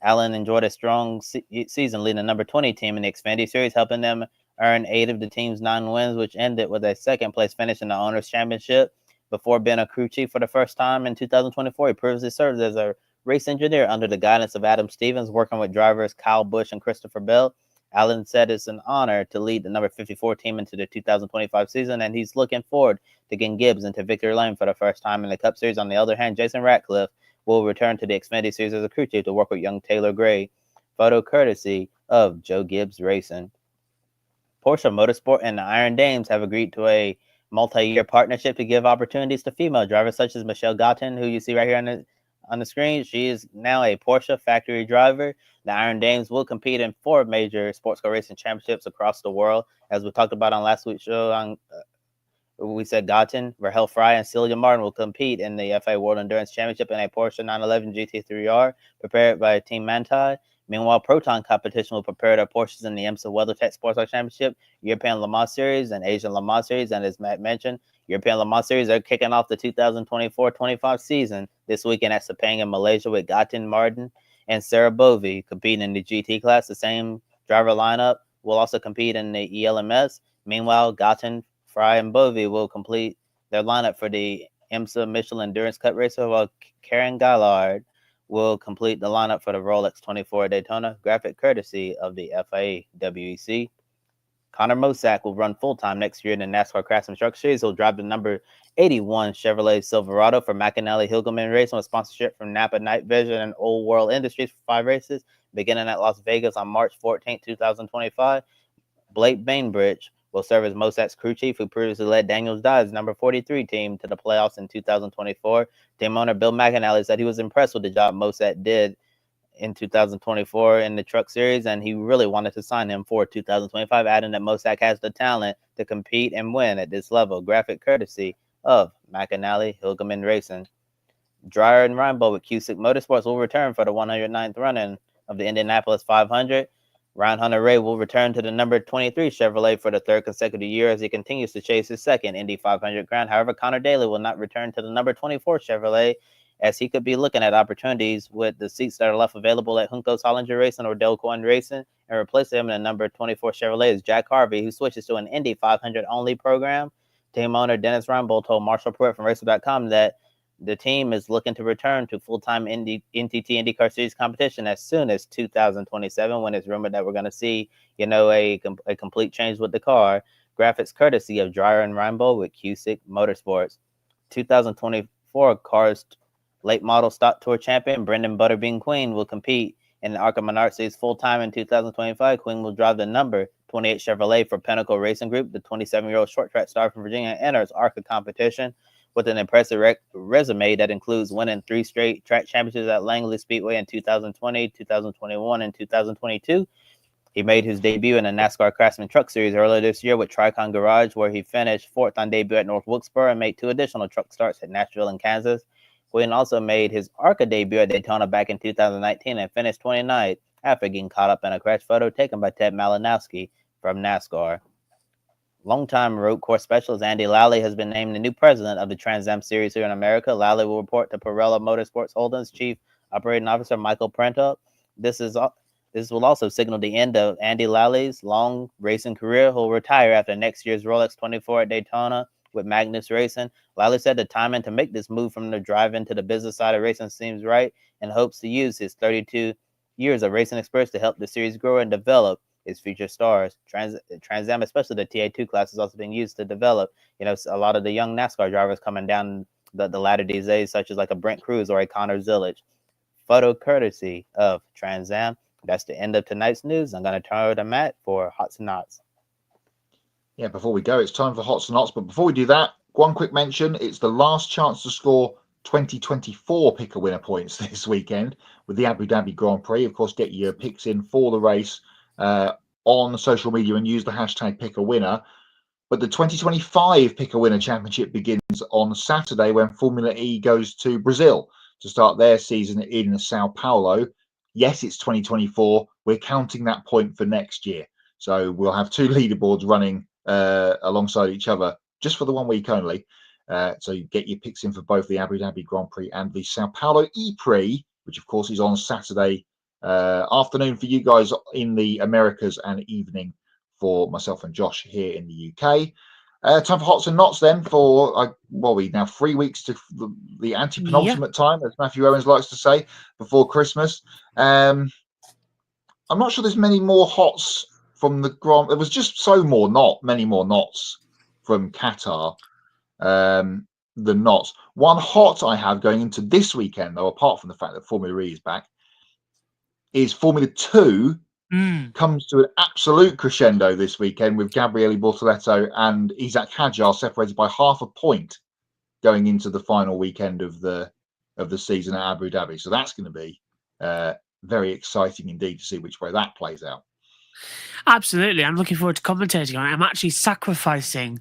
Allen enjoyed a strong season leading the number 20 team in the Xfinity Series, helping them earn 8 of the team's 9 wins, which ended with a second-place finish in the Owners' Championship. Before being a crew chief for the first time in 2024, he previously served as a race engineer under the guidance of Adam Stevens, working with drivers Kyle Busch and Christopher Bell. Allen said it's an honor to lead the number 54 team into the 2025 season, and he's looking forward to getting Gibbs into victory lane for the first time in the Cup Series. On the other hand, Jason Ratcliffe will return to the Xfinity Series as a crew chief to work with young Taylor Gray. Photo courtesy of Joe Gibbs Racing. Porsche Motorsport and the Iron Dames have agreed to a multi-year partnership to give opportunities to female drivers such as Michelle Gauten, who you see right here on the screen. She is now a Porsche factory driver. The Iron Dames will compete in 4 major sports car racing championships across the world. As we talked about on last week's show, we said Gauten, Rahel Fry, and Celia Martin will compete in the FIA World Endurance Championship in a Porsche 911 GT3R prepared by Team Manthey. Meanwhile, Proton competition will prepare their Porsches in the IMSA WeatherTech Sports Car Championship, European Le Mans Series, and Asian Le Mans Series. And as Matt mentioned, European Le Mans Series are kicking off the 2024-25 season this weekend at Sepang in Malaysia with Gauten, Martin, and Sarah Bovey competing in the GT class. The same driver lineup will also compete in the ELMS. Meanwhile, Gauten, Fry, and Bovey will complete their lineup for the IMSA Michelin Endurance Cup race, while Karen Gallard will complete the lineup for the Rolex 24 at Daytona, graphic courtesy of the FIA WEC. Connor Mosack will run full-time next year in the NASCAR Craftsman Truck Series. He'll drive the number 81 Chevrolet Silverado for McAnally Hilgeman Racing with sponsorship from Napa Night Vision and Old World Industries for 5 races, beginning at Las Vegas on March 14, 2025. Blake Bainbridge will serve as Mosack's crew chief, who previously led Daniels Dye's number 43 team to the playoffs in 2024. Team owner Bill McAnally said he was impressed with the job Mosack did in 2024 in the Truck Series, and he really wanted to sign him for 2025, adding that Mosack has the talent to compete and win at this level. Graphic courtesy of McAnally Hilgeman Racing. Dreyer and Reinbold with Cusick Motorsports will return for the 109th running of the Indianapolis 500. Ryan Hunter-Ray will return to the number 23 Chevrolet for the 3rd consecutive year as he continues to chase his 2nd Indy 500 crown. However, Connor Daly will not return to the number 24 Chevrolet, as he could be looking at opportunities with the seats that are left available at Juncos Hollinger Racing or Del Coin Racing, and replace him in the number 24 Chevrolet is Jack Harvey, who switches to an Indy 500 only program. Team owner Dennis Reinbold told Marshall Pruitt from Racer.com that the team is looking to return to full-time NTT IndyCar Series competition as soon as 2027, when it's rumored that we're going to see, a complete change with the car. Graphics courtesy of Dreyer and Reinbold with Cusick Motorsports. 2024 Cars late model stock tour champion Brendan Butterbean Queen will compete in the ARCA Menard Series full-time in 2025. Queen will drive the number 28 Chevrolet for Pinnacle Racing Group. The 27-year-old short track star from Virginia enters ARCA competition with an impressive resume that includes winning 3 straight track championships at Langley Speedway in 2020, 2021, and 2022. He made his debut in the NASCAR Craftsman Truck Series earlier this year with Tricon Garage, where he finished fourth on debut at North Wilkesboro and made 2 additional truck starts at Nashville and Kansas. Quinn also made his ARCA debut at Daytona back in 2019 and finished 29th after getting caught up in a crash photo taken by Ted Malinowski from NASCAR. Longtime road course specialist Andy Lally has been named the new president of the Trans Am Series here in America. Lally will report to Pirelli Motorsports Holdings Chief Operating Officer Michael Prento. This will also signal the end of Andy Lally's long racing career. He'll retire after next year's Rolex 24 at Daytona with Magma Racing. Lally said the timing to make this move from the drive-in to the business side of racing seems right and hopes to use his 32 years of racing experience to help the series grow and develop its future stars. Trans Am, especially the TA2 class, has also been used to develop, a lot of the young NASCAR drivers coming down the ladder these days, such as like a Brent Cruz or a Connor Zillage. Photo courtesy of Trans Am. That's the end of tonight's news. I'm going to turn over to Matt for Hots and Knots. Yeah, before we go, it's time for Hots and Knots. But before we do that, one quick mention. It's the last chance to score 2024 pick a winner points this weekend with the Abu Dhabi Grand Prix. Of course, get your picks in for the race on social media and use the hashtag pick a winner. But the 2025 pick a winner championship begins on Saturday when Formula E goes to Brazil to start their season in Sao Paulo. Yes, it's 2024. We're counting that point for next year. So we'll have 2 leaderboards running alongside each other just for the 1 week only. So you get your picks in for both the Abu Dhabi Grand Prix and the Sao Paulo E-Prix, which of course is on Saturday afternoon for you guys in the Americas and evening for myself and Josh here in the UK. Time for Hots and Knots then for, we now 3 weeks to the anti-penultimate time, as Matthew Owens likes to say, before Christmas. I'm not sure there's many more hots from the Grand. There was just many more knots from Qatar than knots. One hot I have going into this weekend, though, apart from the fact that Formula E is back, is Formula 2 comes to an absolute crescendo this weekend with Gabriele Bortoletto and Isaac Hadjar separated by half a point going into the final weekend of the season at Abu Dhabi. So that's going to be very exciting indeed to see which way that plays out. Absolutely. I'm looking forward to commentating on it. I'm actually sacrificing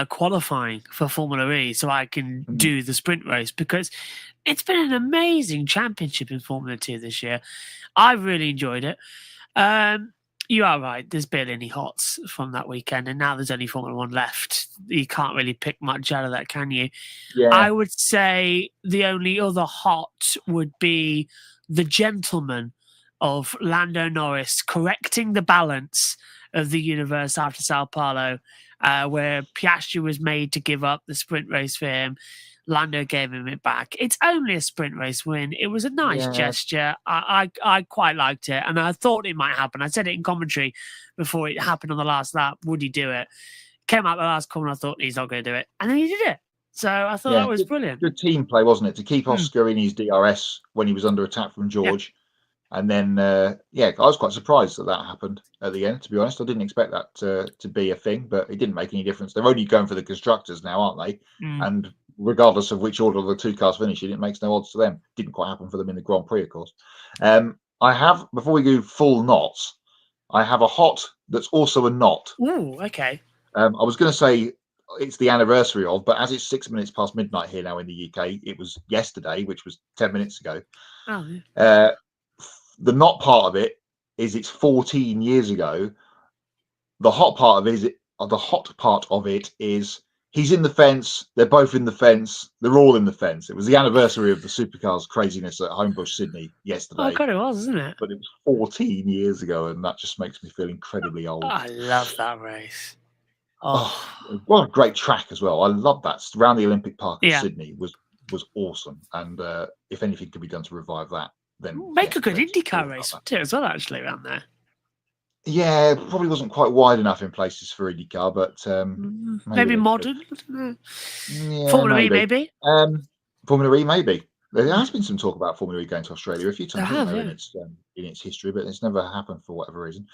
qualifying for Formula E so I can do the sprint race because it's been an amazing championship in Formula 2 this year. I've really enjoyed it. You are right. There's barely any hots from that weekend, and now there's only Formula 1 left. You can't really pick much out of that, can you? Yeah. I would say the only other hot would be the gentleman of Lando Norris correcting the balance of the universe after Sao Paulo, where Piastri was made to give up the sprint race for him. Lando gave him it back. It's only a sprint race win. It was a nice gesture. I quite liked it, and I thought it might happen. I said it in commentary before it happened on the last lap. Would he do it? Came out the last corner. I thought he's not going to do it, and then he did it. So I thought that was brilliant. Good team play, wasn't it? To keep Oscar in his DRS when he was under attack from George. Yeah. And then, I was quite surprised that happened at the end, to be honest. I didn't expect that to be a thing, but it didn't make any difference. They're only going for the constructors now, aren't they? And regardless of which order the 2 cars finish, it makes no odds to them. Didn't quite happen for them in the Grand Prix, of course. I have, before we do full knots, I have a hot that's also a knot. Ooh, okay. I was going to say it's the anniversary of, but as it's 6 minutes past midnight here now in the UK, it was yesterday, which was 10 minutes ago. Oh, yeah. The not part of it is it's 14 years ago. The hot part of it is he's in the fence. They're both in the fence. They're all in the fence. It was the anniversary of the supercars craziness at Homebush, Sydney yesterday. Oh, God, it was, isn't it? But it was 14 years ago, and that just makes me feel incredibly old. I love that race. Oh, what a great track as well. I love that. Around the Olympic Park in Sydney was awesome. And if anything could be done to revive that, then make a good IndyCar race too, as well, actually, around there. Yeah, probably wasn't quite wide enough in places for IndyCar, but maybe modern. Yeah, Formula E, maybe. Formula E, maybe. There has been some talk about Formula E going to Australia a few times in its history, but it's never happened for whatever reason.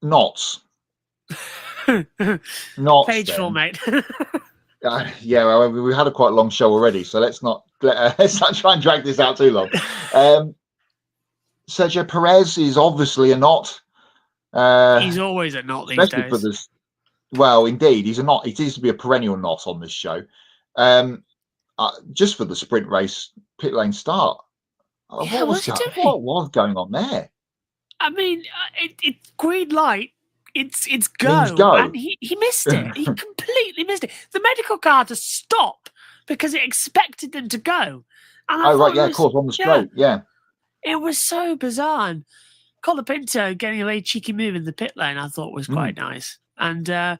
Knots. Knots. Page full, mate. Well, we've had a quite long show already, so let's not try and drag this out too long. Sergio Perez is obviously a knot. He's always a knot these Especially days. for this. Well, indeed, he's a knot. It needs to be a perennial knot on this show. Just for the sprint race pit lane start. What was going on there? I mean, it's green light. It's go. Means go. And he missed it. He completely missed it. The medical car to stop because it expected them to go. And of course, on the straight, yeah. It was so bizarre. And Colapinto getting a very cheeky move in the pit lane, I thought was quite nice. And I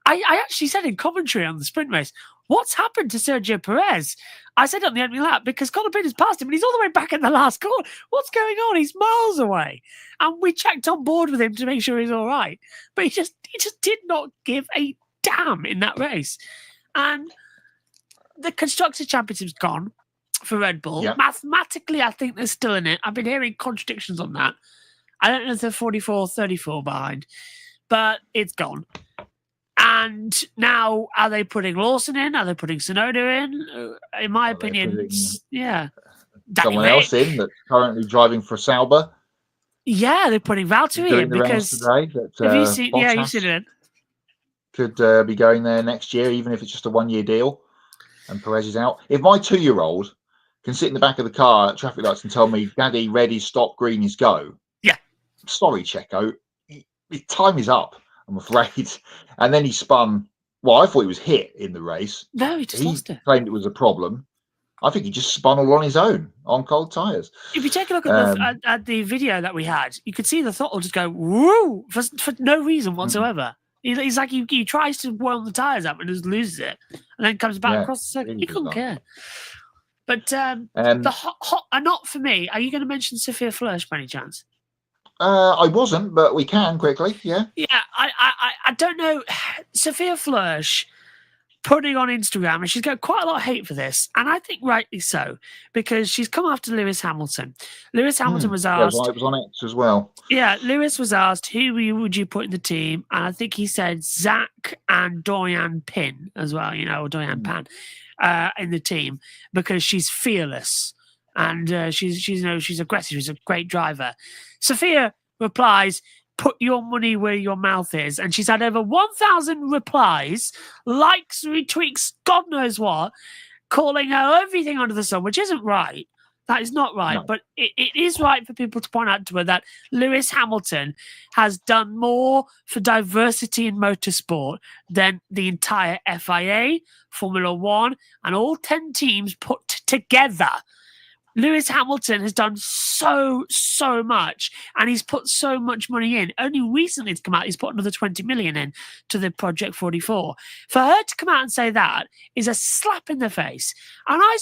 actually said in commentary on the sprint race, what's happened to Sergio Perez? I said on the opening lap, because Colapinto's passed him and he's all the way back in the last corner. What's going on? He's miles away. And we checked on board with him to make sure he's all right. But he just did not give a damn in that race. And the Constructors' Championship's gone for Red Bull. Yeah. Mathematically, I think they're still in it. I've been hearing contradictions on that. I don't know if they're 44-34 behind, but it's gone. And now, are they putting Lawson in? Are they putting Tsunoda in? In my opinion, someone else in that's currently driving for Sauber. Yeah, they're putting Valtteri in because today that, have you seen? Yeah, you've seen it. Could be going there next year, even if it's just a 1-year deal. And Perez is out. If my 2-year-old can sit in the back of the car at traffic lights and tell me, "Daddy, ready, stop, green is go." Yeah. Sorry, Checo. Time is up, I'm afraid. And then he spun. Well, I thought he was hit in the race. No, he just lost it. He claimed it was a problem. I think he just spun all on his own on cold tyres. If you take a look at the video that we had, you could see the throttle just go woo for no reason whatsoever. He's like he tries to warm the tyres up and just loses it, and then comes back across the circuit. He couldn't care. But the hot not for me. Are you going to mention Sophia Flörsch by any chance? I wasn't, but we can quickly. Yeah. Yeah, I don't know. Sophia Flörsch putting on Instagram, and she's got quite a lot of hate for this, and I think rightly so, because she's come after Lewis Hamilton. Lewis Hamilton was asked. Yeah, it was on X as well. Yeah, Lewis was asked, who would you put in the team? And I think he said Zach and Dorian Pin as well, or Dorian Pan in the team, because she's fearless and she's aggressive. She's a great driver. Sophia replies, "Put your money where your mouth is." And she's had over 1,000 replies, likes, retweets, God knows what, calling her everything under the sun, which isn't right. That is not right. No. But it is right for people to point out to her that Lewis Hamilton has done more for diversity in motorsport than the entire FIA, Formula One, and all 10 teams put together. Lewis Hamilton has done so much, and he's put so much money in. Only recently to come out, he's put another 20 million in to the Project 44. For her to come out and say that is a slap in the face. And I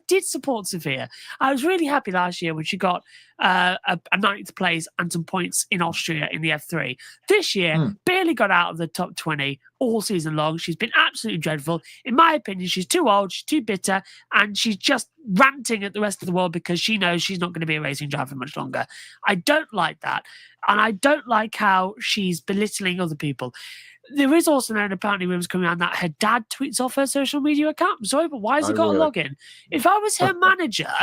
did support Sophia. I was really happy last year when she got a 9th place and some points in Austria in the F3. This year, barely got out of the top 20 all season long. She's been absolutely dreadful. In my opinion, she's too old, she's too bitter, and she's just ranting at the rest of the world because she knows she's not going to be a racing driver much longer. I don't like that. And I don't like how she's belittling other people. There is also now apparently rumors coming around that her dad tweets off her social media account. I'm sorry, but why has he got a login? If I was her manager,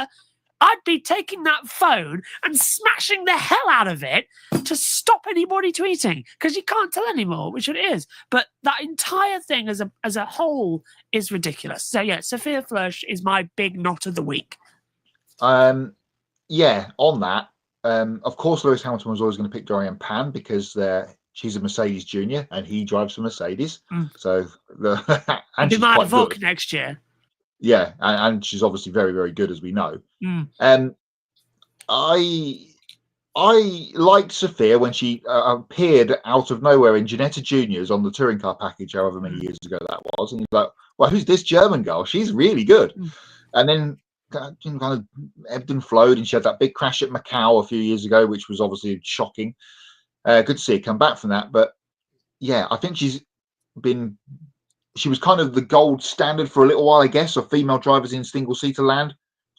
I'd be taking that phone and smashing the hell out of it to stop anybody tweeting, because you can't tell anymore which it is. But that entire thing as a whole is ridiculous. So yeah, Sophia Flörsch is my big knot of the week. Yeah, on that, of course, Lewis Hamilton was always going to pick Dorian Pan because she's a Mercedes junior and he drives for Mercedes. So and she's quite good next year. Yeah, and she's obviously very, very good, as we know. I liked Sophia when she appeared out of nowhere in Ginetta Juniors on the touring car package, however many years ago that was. And you're like, well, who's this German girl? She's really good. And then kind of ebbed and flowed, and she had that big crash at Macau a few years ago, which was obviously shocking. Good to see her come back from that. But yeah, I think she was kind of the gold standard for a little while, I guess, of female drivers in single-seater land.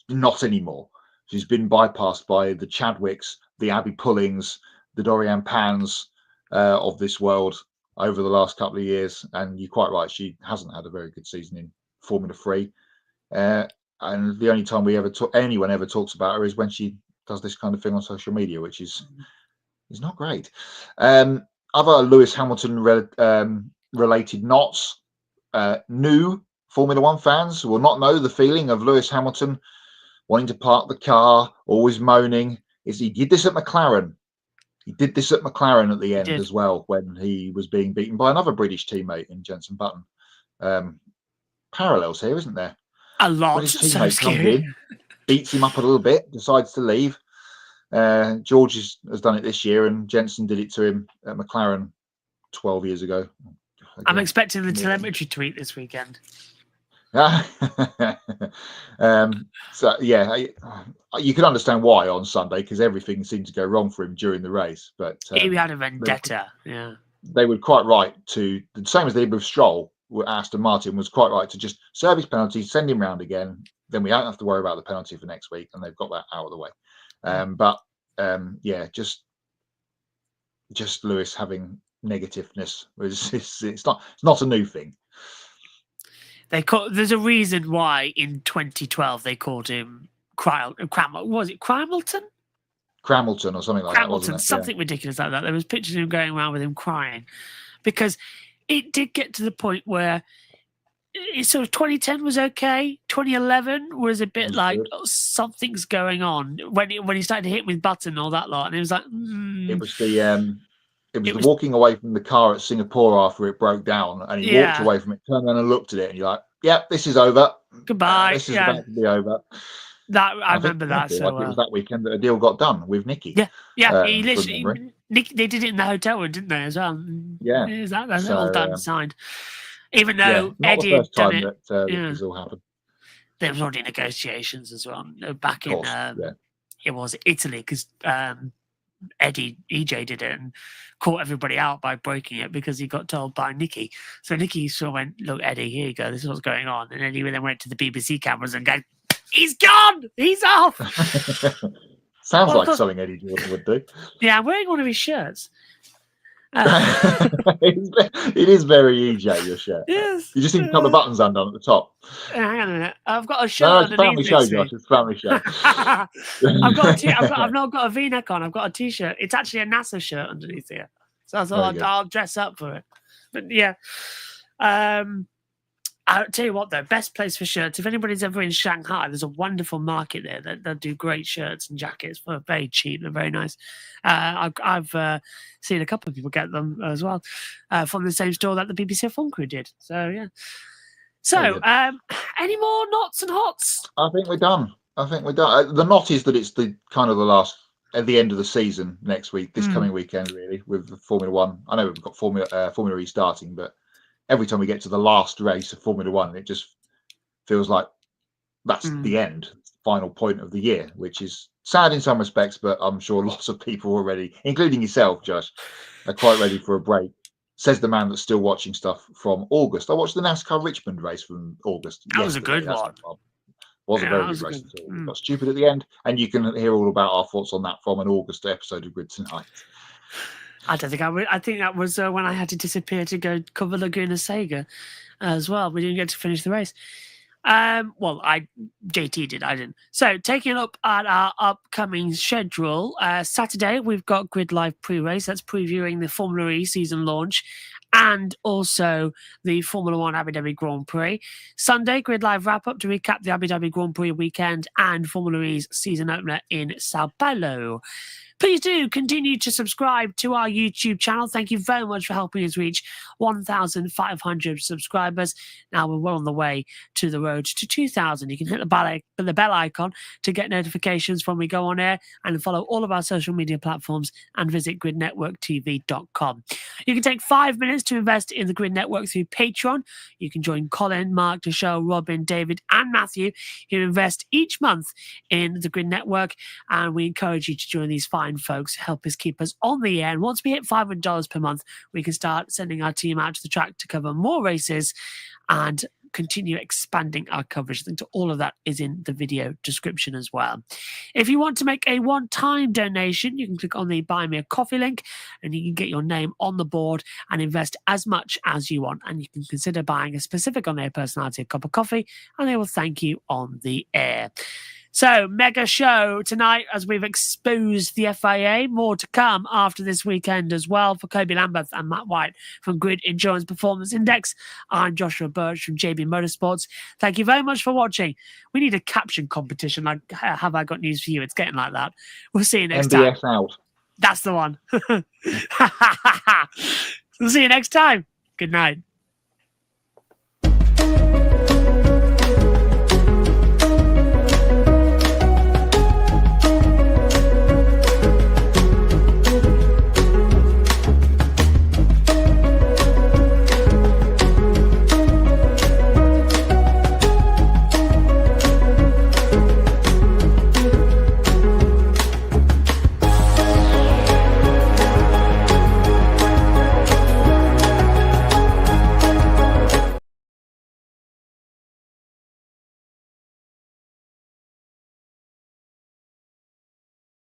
Not anymore. She's been bypassed by the Chadwicks, the Abby Pullings, the Dorian Pans of this world over the last couple of years. And you're quite right, she hasn't had a very good season in Formula 3. And the only time anyone ever talks about her is when she does this kind of thing on social media, which is not great. Other Lewis Hamilton related knots. New Formula One fans will not know the feeling of Lewis Hamilton wanting to park the car, always moaning. He did this at McLaren. He did this at McLaren at the end as well, when he was being beaten by another British teammate in Jenson Button. Parallels here, isn't there? A lot. British teammate comes in, beats him up a little bit, decides to leave. George has done it this year, and Jenson did it to him at McLaren 12 years ago. Again, I'm expecting the telemetry tweet this weekend. So yeah, you can understand why on Sunday, because everything seemed to go wrong for him during the race. But he had a vendetta. They were quite right to, the same as they did with Stroll. Aston Martin was quite right to just serve his penalty, send him round again. Then we don't have to worry about the penalty for next week, and they've got that out of the way. Yeah, just Lewis having negativeness. It's not a new thing. There's a reason why in 2012 they called him was it Cramilton? Cramilton or something like that, wasn't it? Something ridiculous like that. There was pictures of him going around with him crying, because it did get to the point where it's sort of 2010 was okay. 2011 was a bit like something's going on when he started to hit with Button and all that lot, and it was like it was the walking away from the car at Singapore after it broke down, and he walked away from it, turned around and looked at it, and you're like, "Yep, this is over. Goodbye. This is about to be over." I remember that. So it was that weekend that a deal got done with Nicky. He literally. They did it in the hotel room, didn't they, as well? Yeah, is that all done, signed? Even though Eddie the first had time done it, that this all happened. There was already negotiations as well back in. It was Italy, because EJ did it and caught everybody out by breaking it because he got told by Nicky. So Nicky sort of went, "Look, Eddie, here you go. This is what's going on." And then he then went to the BBC cameras and go, "He's gone. He's off." Sounds like something Eddie Jordan would do. Yeah, I'm wearing one of his shirts. It is very EJ, your shirt. Yes. You just need a couple of buttons undone at the top. Hang on a minute. I've got a shirt. No, it's a family show, Josh. It's a family show. I've not got a V-neck on. I've got a T-shirt. It's actually a NASA shirt underneath here. So I thought I'll dress up for it. But yeah. I'll tell you what, though, best place for shirts. If anybody's ever in Shanghai, there's a wonderful market there that do great shirts and jackets for very cheap. They're very nice. I've seen a couple of people get them as well from the same store that the BBC F1 crew did. So, yeah. So, any more knots and hots? I think we're done. The knot is that it's the kind of the last, at the end of the season next week, this coming weekend, really, with the Formula One. I know we've got Formula E starting, but every time we get to the last race of Formula One, it just feels like that's the end, final point of the year, which is sad in some respects, but I'm sure lots of people already, including yourself, Josh, are quite ready for a break. Says the man that's still watching stuff from August. I watched the NASCAR Richmond race from August. That was a good one. Was a very good race. It got stupid at the end, and you can hear all about our thoughts on that from an August episode of Grid Tonight. I don't think I would. I think that was when I had to disappear to go cover Laguna Seca as well. We didn't get to finish the race. JT did, I didn't. So taking a look at our upcoming schedule, Saturday we've got Grid Live pre-race. That's previewing the Formula E season launch and also the Formula One Abu Dhabi Grand Prix. Sunday, Grid Live wrap-up to recap the Abu Dhabi Grand Prix weekend and Formula E's season opener in Sao Paulo. Please do continue to subscribe to our YouTube channel. Thank you very much for helping us reach 1,500 subscribers. Now we're well on the way to the road to 2,000. You can hit the bell icon to get notifications when we go on air and follow all of our social media platforms and visit gridnetworktv.com. You can take 5 minutes to invest in the Grid Network through Patreon. You can join Colin, Mark, Michelle, Robin, David and Matthew who invest each month in the Grid Network, and we encourage you to join these fine folks, help us keep us on the air. And once we hit $500 per month, we can start sending our team out to the track to cover more races and continue expanding our coverage. I think all of that is in the video description as well. If you want to make a one-time donation, you can click on the Buy Me a Coffee link and you can get your name on the board and invest as much as you want. And you can consider buying a specific on-air personality a cup of coffee and they will thank you on the air. So, mega show tonight as we've exposed the FIA. More to come after this weekend as well for Kobe Lambeth and Matt White from Grid Endurance Performance Index. I'm Joshua Birch from JB Motorsports. Thank you very much for watching. We need a caption competition like Have I Got News For You? It's getting like that. We'll see you next time. MBS out. That's the one. We'll see you next time. Good night.